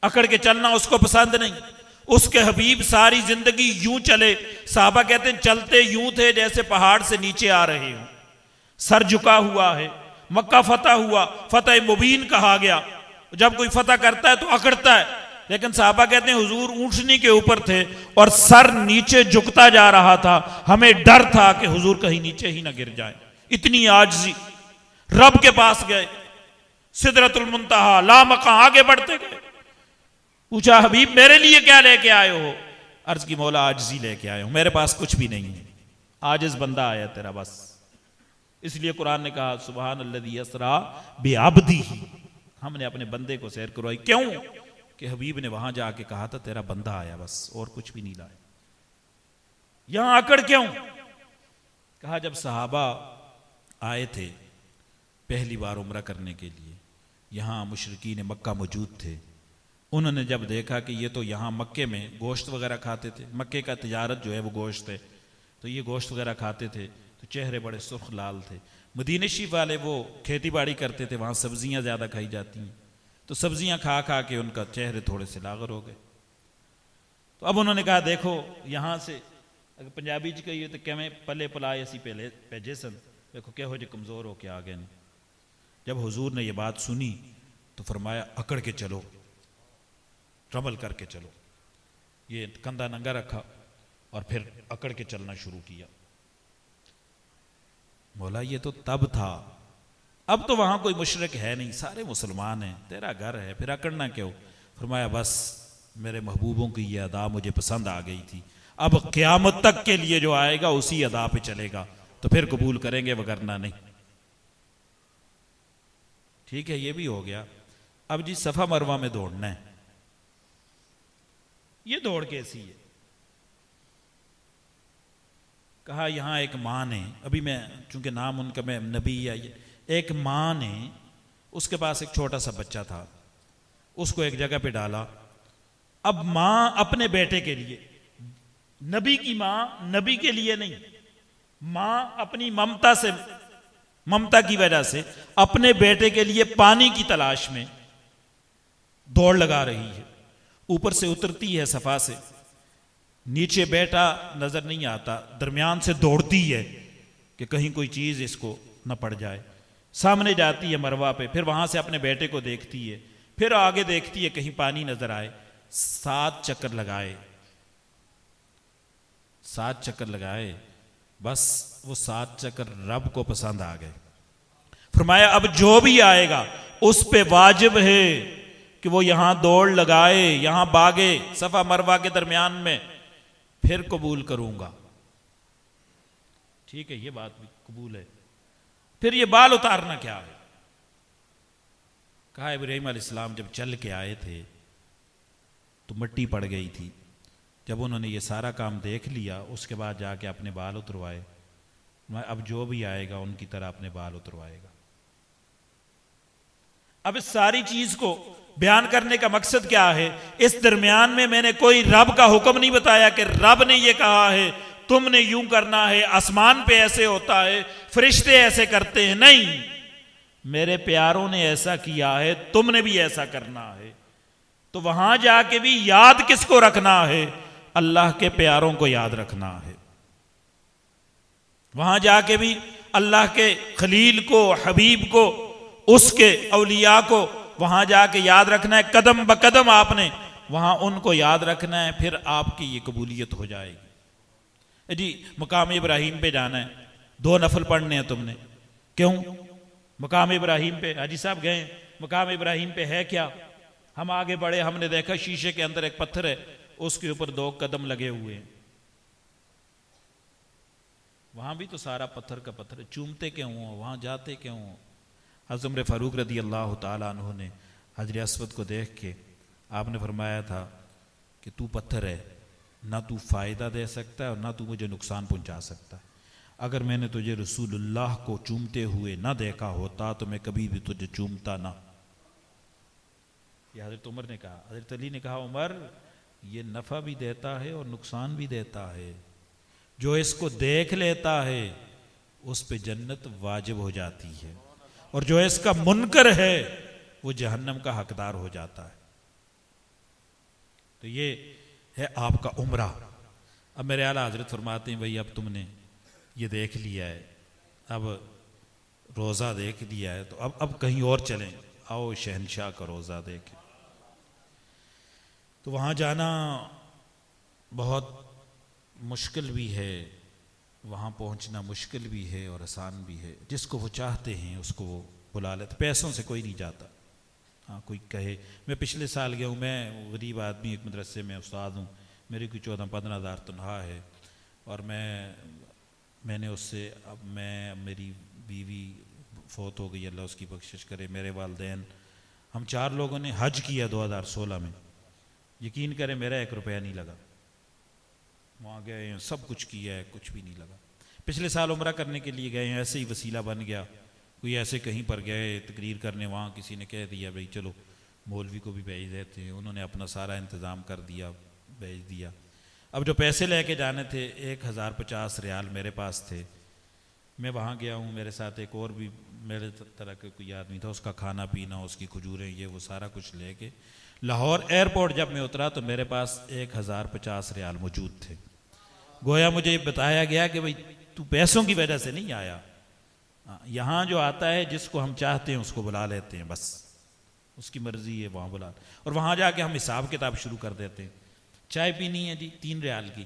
اکڑ کے چلنا اس کو پسند نہیں۔ اس کے حبیب ساری زندگی یوں چلے، صحابہ کہتے ہیں چلتے یوں تھے جیسے پہاڑ سے نیچے آ رہے ہوں، سر جھکا ہوا ہے۔ مکہ فتح ہوا، فتح مبین کہا گیا، جب کوئی فتح کرتا ہے تو اکڑتا ہے، لیکن صحابہ کہتے ہیں حضور اونٹنی کے اوپر تھے اور سر نیچے جھکتا جا رہا تھا، ہمیں ڈر تھا کہ حضور کہیں نیچے ہی نہ گر جائے، اتنی عاجزی۔ رب کے پاس گئے، سدرۃ المنتہا، لامکاں، آگے بڑھتے گئے، پوچھا حبیب میرے لیے کیا لے کے آئے ہو؟ عرض کی مولا عاجزی لے کے آئے ہوں، میرے پاس کچھ بھی نہیں ہے، عاجز بندہ آیا تیرا بس۔ اس لیے قرآن نے کہا سبحان الذی اسریٰ بعبدہ، ہم نے اپنے بندے کو سیر کروائی۔ کیوں؟ کہ حبیب نے وہاں جا کے کہا تھا تیرا بندہ آیا بس، اور کچھ بھی نہیں لائے۔ یہاں اکڑ کیوں؟ کہا جب صحابہ آئے تھے پہلی بار عمرہ کرنے کے لیے، یہاں مشرکین مکہ موجود تھے، انہوں نے جب دیکھا کہ یہ تو یہاں مکے میں گوشت وغیرہ کھاتے تھے، مکے کا تجارت جو ہے وہ گوشت ہے، تو یہ گوشت وغیرہ کھاتے تھے، تو چہرے بڑے سرخ لال تھے۔ مدینہ شریف والے وہ کھیتی باڑی کرتے تھے، وہاں سبزیاں زیادہ کھائی جاتی ہیں، تو سبزیاں کھا کھا کے ان کا چہرے تھوڑے سے لاغر ہو گئے. تو اب انہوں نے کہا دیکھو یہاں سے اگر پنجابی چ کہیے تو کیویں پلے پلائے اسی پہلے بھیجے سن, دیکھو کہو جی کمزور ہو کے آ گئے. جب حضور نے یہ بات سنی تو فرمایا اکڑ کے چلو, رمل کر کے چلو. یہ کندھا ننگا رکھا اور پھر اکڑ کے چلنا شروع کیا. مولا یہ تو تب تھا, اب تو وہاں کوئی مشرک ہے نہیں, سارے مسلمان ہیں, تیرا گھر ہے, پھر اکڑنا کیوں؟ فرمایا بس میرے محبوبوں کی یہ ادا مجھے پسند آ گئی تھی, اب قیامت تک کے لیے جو آئے گا اسی ادا پہ چلے گا تو پھر قبول کریں گے, وگرنہ نہیں. ٹھیک ہے یہ بھی ہو گیا. اب جی صفا مروہ میں دوڑنا ہے, یہ دوڑ کیسی ہے؟ کہا یہاں ایک ماں نے, ابھی میں چونکہ نام ان کا میں نبی یا ایک ماں نے, اس کے پاس ایک چھوٹا سا بچہ تھا, اس کو ایک جگہ پہ ڈالا. اب ماں اپنے بیٹے کے لیے, نبی کی ماں نبی کے لیے نہیں, ماں اپنی ممتا کی وجہ سے اپنے بیٹے کے لیے پانی کی تلاش میں دوڑ لگا رہی ہے. اوپر سے اترتی ہے صفا سے, نیچے بیٹا نظر نہیں آتا, درمیان سے دوڑتی ہے کہ کہیں کوئی چیز اس کو نہ پڑ جائے. سامنے جاتی ہے مروہ پہ, پھر وہاں سے اپنے بیٹے کو دیکھتی ہے, پھر آگے دیکھتی ہے کہیں پانی نظر آئے. 7 چکر لگائے, 7 چکر لگائے, بس وہ 7 چکر رب کو پسند آ گئے. فرمایا اب جو بھی آئے گا اس پہ واجب ہے کہ وہ یہاں دوڑ لگائے, یہاں باغے صفا مروہ کے درمیان میں, پھر قبول کروں گا. ٹھیک ہے یہ بات بھی قبول ہے. پھر یہ بال اتارنا کیا ہے؟ کہا ابراہیم علیہ السلام جب چل کے آئے تھے تو مٹی پڑ گئی تھی, جب انہوں نے یہ سارا کام دیکھ لیا اس کے بعد جا کے اپنے بال اتروائے. اب جو بھی آئے گا ان کی طرح اپنے بال اتروائے گا. اب اس ساری چیز کو بیان کرنے کا مقصد کیا ہے؟ اس درمیان میں نے کوئی رب کا حکم نہیں بتایا کہ رب نے یہ کہا ہے تم نے یوں کرنا ہے, آسمان پہ ایسے ہوتا ہے, فرشتے ایسے کرتے ہیں. نہیں, میرے پیاروں نے ایسا کیا ہے, تم نے بھی ایسا کرنا ہے. تو وہاں جا کے بھی یاد کس کو رکھنا ہے؟ اللہ کے پیاروں کو یاد رکھنا ہے. وہاں جا کے بھی اللہ کے خلیل کو, حبیب کو, اس کے اولیاء کو وہاں جا کے یاد رکھنا ہے. قدم بقدم آپ نے وہاں ان کو یاد رکھنا ہے, پھر آپ کی یہ قبولیت ہو جائے گی. جی مقام ابراہیم پہ جانا ہے, 2 نفل پڑھنے ہیں تم نے. کیوں؟ مقام ابراہیم پہ حاجی صاحب گئے, مقام ابراہیم پہ ہے کیا؟ ہم آگے بڑھے, ہم نے دیکھا شیشے کے اندر ایک پتھر ہے, اس کے اوپر 2 قدم لگے ہوئے ہیں. وہاں بھی تو سارا پتھر کا پتھر ہے, چومتے کیوں ہو, وہاں جاتے کیوں ہو؟ حضرت عمر فاروق رضی اللہ تعالیٰ عنہ نے حجر اسود کو دیکھ کے آپ نے فرمایا تھا کہ تو پتھر ہے, نہ تو فائدہ دے سکتا ہے اور نہ تو مجھے نقصان پہنچا سکتا ہے. اگر میں نے تجھے رسول اللہ کو چومتے ہوئے نہ دیکھا ہوتا تو میں کبھی بھی تجھے چومتا نہ. یہ حضرت عمر نے کہا. حضرت علی نے کہا عمر یہ نفع بھی دیتا ہے اور نقصان بھی دیتا ہے, جو اس کو دیکھ لیتا ہے اس پہ جنت واجب ہو جاتی ہے, اور جو اس کا منکر ہے وہ جہنم کا حقدار ہو جاتا ہے. تو یہ ہے آپ کا عمرہ. اب میرے اعلیٰ حضرت فرماتے ہیں بھئی اب تم نے یہ دیکھ لیا ہے, اب روزہ دیکھ لیا ہے, تو اب کہیں اور چلیں, آؤ شہنشاہ کا روزہ دیکھیں. تو وہاں جانا بہت مشکل بھی ہے, وہاں پہنچنا مشکل بھی ہے اور آسان بھی ہے. جس کو وہ چاہتے ہیں اس کو وہ بلا لیتے. پیسوں سے کوئی نہیں جاتا. ہاں کوئی کہے میں پچھلے سال گیا ہوں, میں غریب آدمی, ایک مدرسے میں استاد ہوں, میری کوئی 14-15 ہزار تنخواہ ہے, اور میں نے اس سے, اب میری بیوی فوت ہو گئی, اللہ اس کی بخشش کرے, میرے والدین, ہم 4 لوگوں نے حج کیا 2016 میں. یقین کریں میرا 1 روپیہ نہیں لگا. وہاں گئے ہیں, سب کچھ کیا ہے, کچھ بھی نہیں لگا. پچھلے سال عمرہ کرنے کے لیے گئے ہیں, ایسے ہی وسیلہ بن گیا, کوئی ایسے کہیں پر گئے تقریر کرنے, وہاں کسی نے کہہ دیا بھئی چلو مولوی کو بھی بھیج دیتے ہیں. انہوں نے اپنا سارا انتظام کر دیا, بھیج دیا. اب جو پیسے لے کے جانے تھے 1050 ریال میرے پاس تھے. میں وہاں گیا ہوں, میرے ساتھ ایک اور بھی میرے طرح کا کوئی آدمی تھا، اس کا کھانا پینا، اس کی کھجوریں، یہ وہ سارا کچھ لے کے لاہور ایئرپورٹ جب میں اترا تو میرے پاس 1050 ریال موجود تھے. گویا مجھے یہ بتایا گیا کہ بھئی تو پیسوں کی وجہ سے نہیں آیا، یہاں جو آتا ہے جس کو ہم چاہتے ہیں اس کو بلا لیتے ہیں، بس اس کی مرضی ہے وہاں بلا، اور وہاں جا کے ہم حساب کتاب شروع کر دیتے ہیں. چائے پینی ہے جی 3 ریال کی،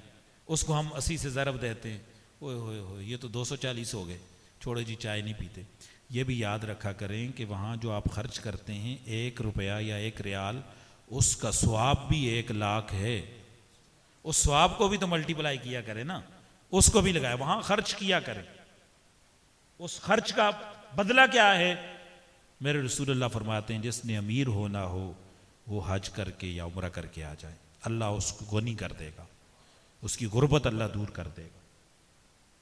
اس کو ہم 80 سے ضرب دیتے ہیں، اوئے ہوئے ہوئے یہ تو 240 ہو گئے، چھوڑو جی چائے نہیں پیتے. یہ بھی یاد رکھا کریں کہ وہاں جو آپ خرچ کرتے ہیں 1 روپیہ یا 1 ریال، اس کا ثواب بھی 1 لاکھ ہے. اس ثواب کو بھی تو ملٹیپلائی کیا کرے نا، اس کو بھی لگائے، وہاں خرچ کیا کرے. اس خرچ کا بدلہ کیا ہے؟ میرے رسول اللہ فرماتے ہیں جس نے امیر ہونا ہو وہ حج کر کے یا عمرہ کر کے آ جائے، اللہ اس کو غنی کر دے گا، اس کی غربت اللہ دور کر دے گا.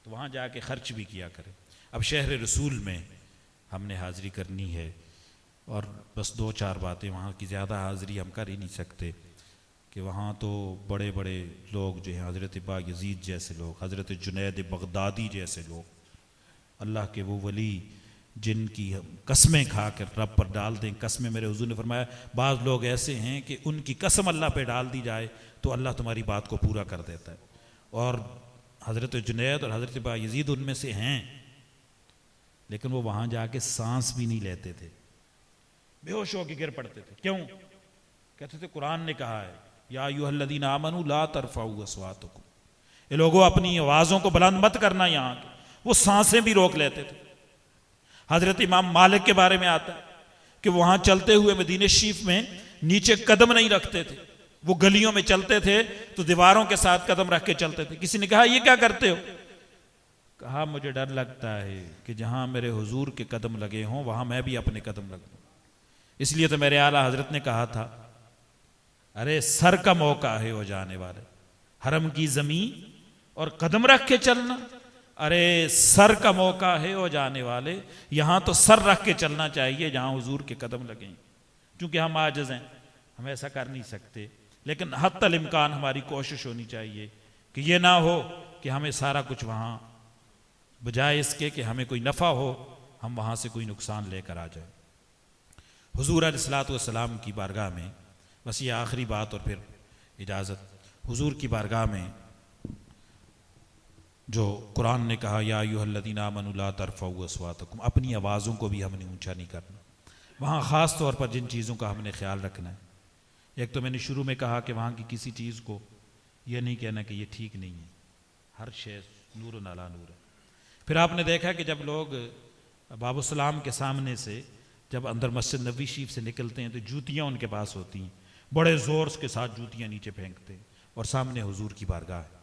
تو وہاں جا کے خرچ بھی کیا کرے. اب شہر رسول میں ہم نے حاضری کرنی ہے، اور بس 2-4 باتیں، وہاں کی زیادہ حاضری ہم کر ہی نہیں سکتے کہ وہاں تو بڑے بڑے لوگ جو ہیں، حضرت با یزید جیسے لوگ، حضرت جنید بغدادی جیسے لوگ، اللہ کے وہ ولی جن کی قسمیں کھا کر رب پر ڈال دیں قسمیں. میرے حضور نے فرمایا بعض لوگ ایسے ہیں کہ ان کی قسم اللہ پہ ڈال دی جائے تو اللہ تمہاری بات کو پورا کر دیتا ہے، اور حضرت جنید اور حضرت با یزید ان میں سے ہیں. لیکن وہ وہاں جا کے سانس بھی نہیں لیتے تھے، بے ہوش ہو کے گر پڑتے تھے. کیوں؟ کہتے تھے قرآن نے کہا ہے یا ایھا الذین آمنوا لا ترفعوا اصواتکم، اے لوگوں اپنی آوازوں کو بلند مت کرنا. یہاں وہ سانسیں بھی روک لیتے تھے. حضرت امام مالک کے بارے میں آتا ہے کہ وہاں چلتے ہوئے مدینہ شریف میں نیچے قدم نہیں رکھتے تھے، وہ گلیوں میں چلتے تھے تو دیواروں کے ساتھ قدم رکھ کے چلتے تھے. کسی نے کہا یہ کیا کرتے ہو؟ کہا مجھے ڈر لگتا ہے کہ جہاں میرے حضور کے قدم لگے ہوں وہاں میں بھی اپنے قدم لگوں. اس لیے تو میرے اعلیٰ حضرت نے کہا تھا ارے سر کا موقع ہے ہو جانے والے، حرم کی زمین اور قدم رکھ کے چلنا، ارے سر کا موقع ہے ہو جانے والے، یہاں تو سر رکھ کے چلنا چاہیے جہاں حضور کے قدم لگیں. چونکہ ہم عاجز ہیں، ہم ایسا کر نہیں سکتے، لیکن حتی الامکان ہماری کوشش ہونی چاہیے کہ یہ نہ ہو کہ ہمیں سارا کچھ وہاں، بجائے اس کے کہ ہمیں کوئی نفع ہو ہم وہاں سے کوئی نقصان لے کر آ جائیں. حضور علیہ الصلوۃ والسلام کی بارگاہ میں، بس یہ آخری بات اور پھر اجازت، حضور کی بارگاہ میں جو قرآن نے کہا یا ایھا الذین آمنوا لا ترفعوا اصواتکم، اپنی آوازوں کو بھی ہم نے اونچا نہیں کرنا. وہاں خاص طور پر جن چیزوں کا ہم نے خیال رکھنا ہے، ایک تو میں نے شروع میں کہا کہ وہاں کی کسی چیز کو یہ نہیں کہنا کہ یہ ٹھیک نہیں ہے، ہر شے نور علی نور ہے. پھر آپ نے دیکھا کہ جب لوگ باب السلام کے سامنے سے جب اندر مسجد نبوی شریف سے نکلتے ہیں تو جوتیاں ان کے پاس ہوتی ہیں، بڑے زور کے ساتھ جوتیاں نیچے پھینکتے ہیں، اور سامنے حضور کی بارگاہ ہے.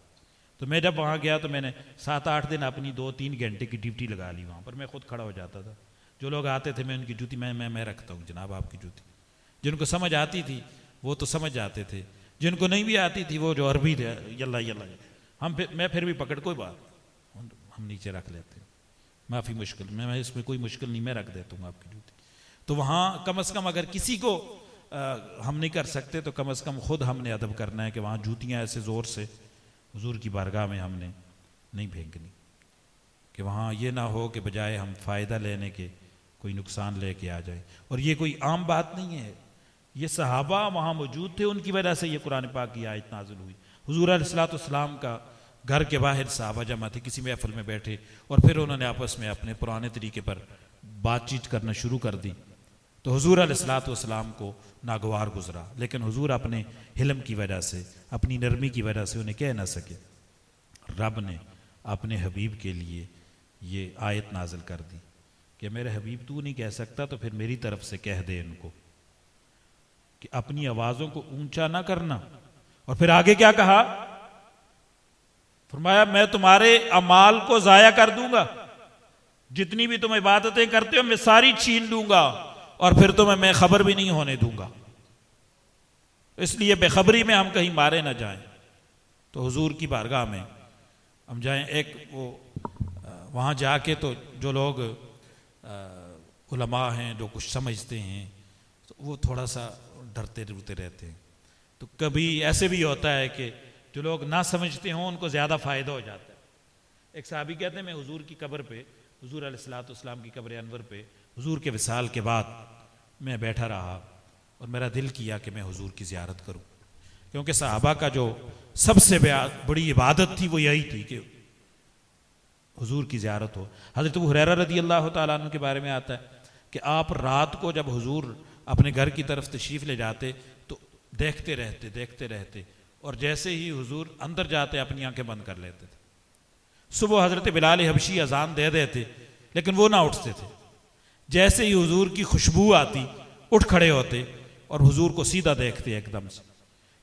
تو میں جب وہاں گیا تو میں نے 7-8 دن اپنی 2-3 گھنٹے کی ڈیوٹی لگا لی وہاں پر. میں خود کھڑا ہو جاتا تھا، جو لوگ آتے تھے میں ان کی جوتی میں رکھتا ہوں جناب آپ کی جوتی. جن کو سمجھ آتی تھی وہ تو سمجھ جاتے تھے، جن کو نہیں بھی آتی تھی وہ جو عربی تھے یلا میں پھر بھی پکڑ، کوئی بات ہم نیچے رکھ لیتے ہیں، معافی مشکل میں اس میں کوئی مشکل نہیں، میں رکھ دیتا ہوں آپ کی جوتی. تو وہاں کم از کم اگر کسی کو ہم نہیں کر سکتے تو کم از کم خود ہم نے ادب کرنا ہے کہ وہاں جوتیاں ایسے زور سے حضور کی بارگاہ میں ہم نے نہیں پھینکنی، کہ وہاں یہ نہ ہو کہ بجائے ہم فائدہ لینے کے کوئی نقصان لے کے آ جائے. اور یہ کوئی عام بات نہیں ہے، یہ صحابہ وہاں موجود تھے، ان کی وجہ سے یہ قرآن پاک کی آیت نازل ہوئی. حضور علیہ الصلوۃ والسلام کا گھر کے باہر صحابہ جمع تھے، کسی محفل میں بیٹھے، اور پھر انہوں نے آپس میں اپنے پرانے طریقے پر بات چیت کرنا شروع کر دی. تو حضور علیہ الصلوۃ والسلام کو ناگوار گزرا، لیکن حضور اپنے حلم کی وجہ سے، اپنی نرمی کی وجہ سے انہیں کہہ نہ سکے. رب نے اپنے حبیب کے لیے یہ آیت نازل کر دی کہ میرے حبیب تو نہیں کہہ سکتا تو پھر میری طرف سے کہہ دے ان کو کہ اپنی آوازوں کو اونچا نہ کرنا. اور پھر آگے کیا کہا؟ فرمایا میں تمہارے اعمال کو ضائع کر دوں گا، جتنی بھی تم عبادتیں کرتے ہو میں ساری چھین لوں گا، اور پھر تمہیں میں خبر بھی نہیں ہونے دوں گا. اس لیے بے خبری میں ہم کہیں مارے نہ جائیں. تو حضور کی بارگاہ میں ہم جائیں، ایک وہ وہاں جا کے تو جو لوگ علماء ہیں جو کچھ سمجھتے ہیں تو وہ تھوڑا سا ڈرتے رہتے ہیں. تو کبھی ایسے بھی ہوتا ہے کہ جو لوگ نہ سمجھتے ہوں ان کو زیادہ فائدہ ہو جاتا ہے. ایک صحابی کہتے ہیں میں حضور کی قبر پہ حضور علیہ الصلوۃ والسلام کی قبر انور پہ حضور کے وصال کے بعد میں بیٹھا رہا اور میرا دل کیا کہ میں حضور کی زیارت کروں، کیونکہ صحابہ کا جو سب سے بڑی عبادت تھی وہ یہی تھی کہ حضور کی زیارت ہو۔ حضرت ابو ہریرہ رضی اللہ تعالیٰ عنہ کے بارے میں آتا ہے کہ آپ رات کو جب حضور اپنے گھر کی طرف تشریف لے جاتے تو دیکھتے رہتے اور جیسے ہی حضور اندر جاتے اپنی آنکھیں بند کر لیتے تھے۔ صبح حضرت بلال حبشی اذان دے دیتے لیکن وہ نہ اٹھتے تھے، جیسے ہی حضور کی خوشبو آتی اٹھ کھڑے ہوتے اور حضور کو سیدھا دیکھتے ایک دم سے۔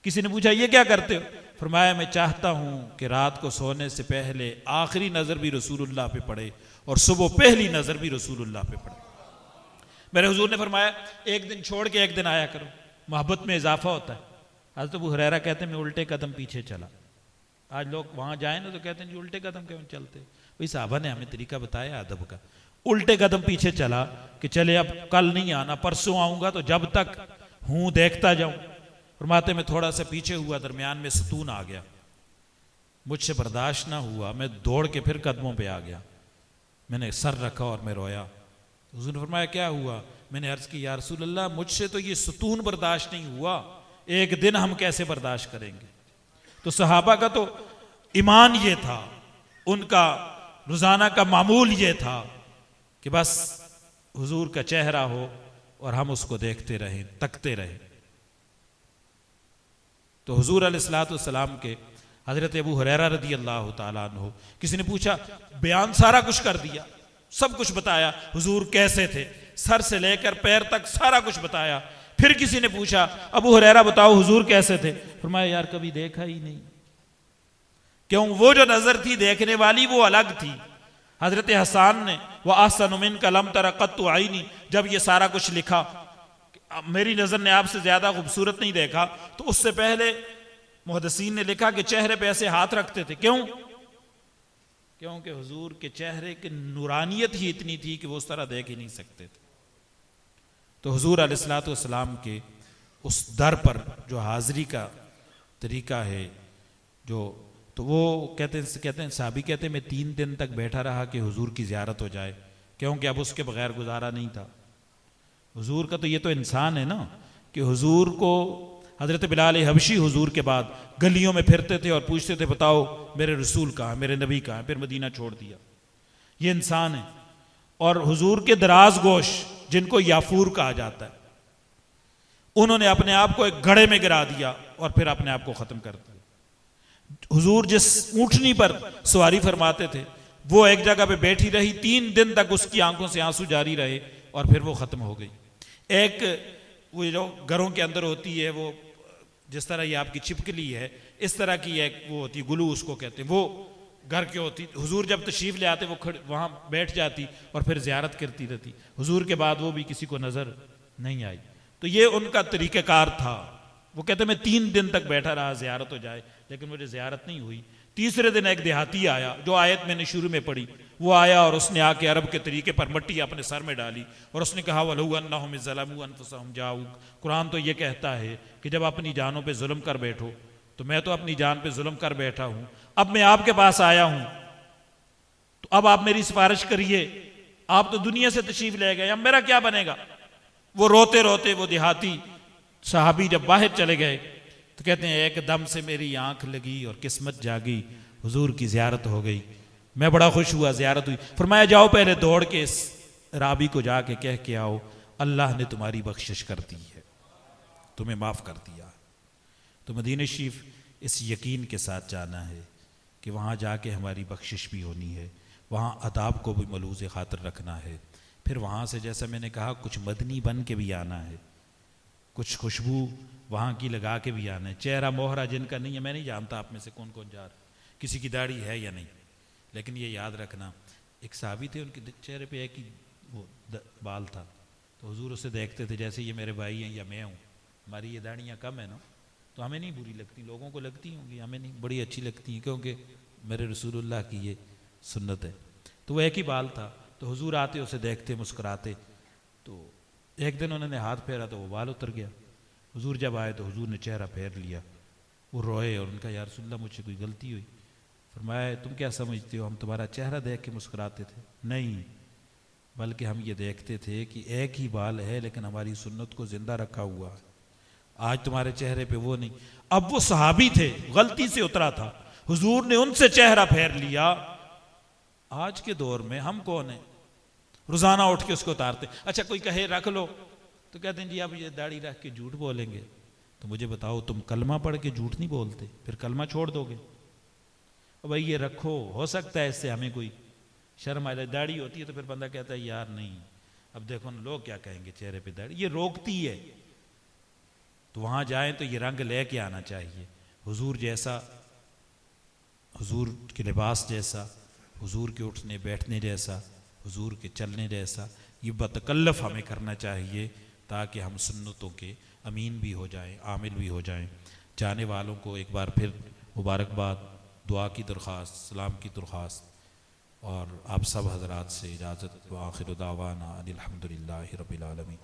کسی نے پوچھا یہ کیا کرتے ہو؟ فرمایا میں چاہتا ہوں کہ رات کو سونے سے پہلے آخری نظر بھی رسول اللہ پہ پڑے اور صبح پہلی نظر بھی رسول اللہ پہ پڑے۔ میرے حضور نے فرمایا ایک دن چھوڑ کے ایک دن آیا کرو، محبت میں اضافہ ہوتا ہے۔ حضرت ابو ہریرہ کہتے ہیں میں الٹے قدم پیچھے چلا۔ آج لوگ وہاں جائیں نا تو کہتے ہیں جی الٹے قدم کیوں چلتے؟ وہی صحابہ نے ہمیں طریقہ بتایا ادب کا۔ الٹے قدم پیچھے چلا کہ چلے اب کل نہیں آنا، پرسوں آؤں گا تو جب تک ہوں دیکھتا جاؤں۔ فرماتے میں تھوڑا سا پیچھے ہوا، درمیان میں ستون آ گیا، مجھ سے برداشت نہ ہوا، میں دوڑ کے پھر قدموں پہ آ گیا، میں نے سر رکھا اور میں رویا۔ حضور نے فرمایا کیا ہوا؟ میں نے عرض کی یا رسول اللہ مجھ سے تو یہ ستون برداشت نہیں ہوا، ایک دن ہم کیسے برداشت کریں گے؟ تو صحابہ کا تو ایمان یہ تھا، ان کا روزانہ کا معمول یہ تھا کہ بس حضور کا چہرہ ہو اور ہم اس کو دیکھتے رہیں، تکتے رہیں۔ تو حضور علیہ الصلوۃ والسلام کے حضرت ابو ہریرہ رضی اللہ تعالیٰ عنہ، کسی نے پوچھا بیان سارا کچھ کر دیا، سب کچھ بتایا حضور کیسے تھے، سر سے لے کر پیر تک سارا کچھ بتایا۔ پھر کسی نے پوچھا ابو ہریرہ بتاؤ حضور کیسے تھے؟ فرمایا یار کبھی دیکھا ہی نہیں۔ کیوں؟ وہ جو نظر تھی دیکھنے والی وہ الگ تھی۔ حضرت حسان نے وَأَحْسَنُ مِنْكَ لَمْ تَرَ قَطُّ عَيْنِي، جب یہ سارا کچھ لکھا میری نظر نے آپ سے زیادہ خوبصورت نہیں دیکھا، تو اس سے پہلے محدثین نے لکھا کہ چہرے پہ ایسے ہاتھ رکھتے تھے۔ کیوں؟ کیونکہ حضور کے چہرے کی نورانیت ہی اتنی تھی کہ وہ اس طرح دیکھ ہی نہیں سکتے تھے۔ تو حضور علیہ الصلوۃ والسلام کے اس در پر جو حاضری کا طریقہ ہے تو وہ کہتے ہیں صحابی کہتے ہیں میں 3 دن تک بیٹھا رہا کہ حضور کی زیارت ہو جائے، کیونکہ اب اس کے بغیر گزارا نہیں تھا۔ حضور کا تو یہ تو انسان ہے نا کہ حضور کو حضرت بلال حبشی حضور کے بعد گلیوں میں پھرتے تھے اور پوچھتے تھے بتاؤ میرے رسول کہاں، میرے نبی کہاں، پھر مدینہ چھوڑ دیا۔ یہ انسان ہے۔ اور حضور کے دراز گوش جن کو یافور کہا جاتا ہے، انہوں نے اپنے آپ کو ایک گڑھے میں گرا دیا اور پھر اپنے آپ کو ختم کر دیا۔ حضور جس اونٹنی پر سواری فرماتے تھے وہ ایک جگہ پہ بیٹھی رہی، 3 دن تک اس کی آنکھوں سے آنسو جاری رہے اور پھر وہ ختم ہو گئی۔ ایک وہ جو گھروں کے اندر ہوتی ہے، وہ جس طرح یہ آپ کی چھپکلی ہے اس طرح کی ایک وہ ہوتی ہے، گلو اس کو کہتے ہیں، وہ گھر کی ہوتی۔ حضور جب تشریف لے آتے وہ وہاں بیٹھ جاتی اور پھر زیارت کرتی رہتی۔ حضور کے بعد وہ بھی کسی کو نظر نہیں آئی۔ تو یہ ان کا طریقہ کار تھا۔ وہ کہتے میں 3 دن تک بیٹھا رہا زیارت ہو جائے، لیکن مجھے زیارت نہیں ہوئی۔ تیسرے دن ایک دیہاتی آیا، جو آیت میں نے شروع میں پڑھی، وہ آیا اور اس نے آ کے عرب کے طریقے پر مٹی اپنے سر میں ڈالی اور اس نے کہا وَلَوْ أَنَّهُمْ إِذْ ظَلَمُوا أَنفُسَهُمْ جَاءُوكَ۔ قرآن تو یہ کہتا ہے کہ جب اپنی جانوں پہ ظلم کر بیٹھو، تو میں تو اپنی جان پہ ظلم کر بیٹھا ہوں، اب میں آپ کے پاس آیا ہوں تو اب آپ میری سفارش کریے۔ آپ تو دنیا سے تشریف لے گئے، اب میرا کیا بنے گا؟ وہ روتے روتے وہ دیہاتی صحابی جب باہر چلے گئے تو کہتے ہیں ایک دم سے میری آنکھ لگی اور قسمت جاگی، حضور کی زیارت ہو گئی، میں بڑا خوش ہوا، زیارت ہوئی۔ فرمایا جاؤ پہلے دوڑ کے اس رابی کو جا کے کہہ کے آؤ اللہ نے تمہاری بخشش کر دی ہے، تمہیں معاف کر دیا۔ تو مدینہ شریف اس یقین کے ساتھ جانا ہے کہ وہاں جا کے ہماری بخشش بھی ہونی ہے، وہاں آداب کو بھی ملحوظ خاطر رکھنا ہے۔ پھر وہاں سے جیسا میں نے کہا کچھ مدنی بن کے بھی آنا ہے، کچھ خوشبو وہاں کی لگا کے بھی آنا ہے۔ چہرہ موہرا جن کا نہیں ہے، میں نہیں جانتا آپ میں سے کون کون جا رہا، کسی کی داڑھی ہے یا نہیں، لیکن یہ یاد رکھنا ایک صحابی تھے ان کے چہرے پہ ایک ہی وہ بال تھا، تو حضور اسے دیکھتے تھے جیسے یہ میرے بھائی ہیں یا میں ہوں، ہماری یہ داڑھیاں کم ہیں نا، تو ہمیں نہیں بری لگتی، لوگوں کو لگتی ہوں گی، ہمیں نہیں، بڑی اچھی لگتی ہیں کیونکہ میرے رسول اللہ کی یہ سنت ہے۔ تو وہ ایک ہی بال تھا، تو حضور آتے اسے دیکھتے مسکراتے، تو ایک دن انہوں نے ہاتھ پھیرا تو وہ بال اتر گیا۔ حضور جب آئے تو حضور نے چہرہ پھیر لیا، وہ روئے اور ان کا یا رسول اللہ مجھ سے کوئی غلطی ہوئی؟ فرمایا تم کیا سمجھتے ہو ہم تمہارا چہرہ دیکھ کے مسکراتے تھے؟ نہیں، بلکہ ہم یہ دیکھتے تھے کہ ایک ہی بال ہے لیکن ہماری سنت کو زندہ رکھا ہوا ہے۔ آج تمہارے چہرے پہ وہ نہیں۔ اب وہ صحابی تھے، غلطی سے اترا تھا، حضور نے ان سے چہرہ پھیر لیا۔ آج کے دور میں ہم کون ہیں؟ روزانہ اٹھ کے اس کو اتارتے۔ اچھا کوئی کہے رکھ لو تو کہتے ہیں جی اب یہ داڑھی رکھ کے جھوٹ بولیں گے۔ تو مجھے بتاؤ تم کلمہ پڑھ کے جھوٹ نہیں بولتے، پھر کلمہ چھوڑ دو گے؟ بھائی یہ رکھو، ہو سکتا ہے اس سے ہمیں کوئی شرم آ جائے۔ داڑھی ہوتی ہے تو پھر بندہ کہتا ہے یار نہیں، اب دیکھو نا لوگ کیا کہیں گے چہرے پہ داڑھی، یہ روکتی ہے۔ تو وہاں جائیں تو یہ رنگ لے کے آنا چاہیے، حضور جیسا، حضور کے لباس جیسا، حضور کے اٹھنے بیٹھنے جیسا، حضور کے چلنے جیسا، یہ بتکلف ہمیں کرنا چاہیے تاکہ ہم سنتوں کے امین بھی ہو جائیں، عامل بھی ہو جائیں۔ جانے والوں کو ایک بار پھر مبارکباد، دعا کی درخواست، سلام کی درخواست، اور آپ سب حضرات سے اجازت۔ وآخر دعوانا ان الحمدللہ رب العالمین۔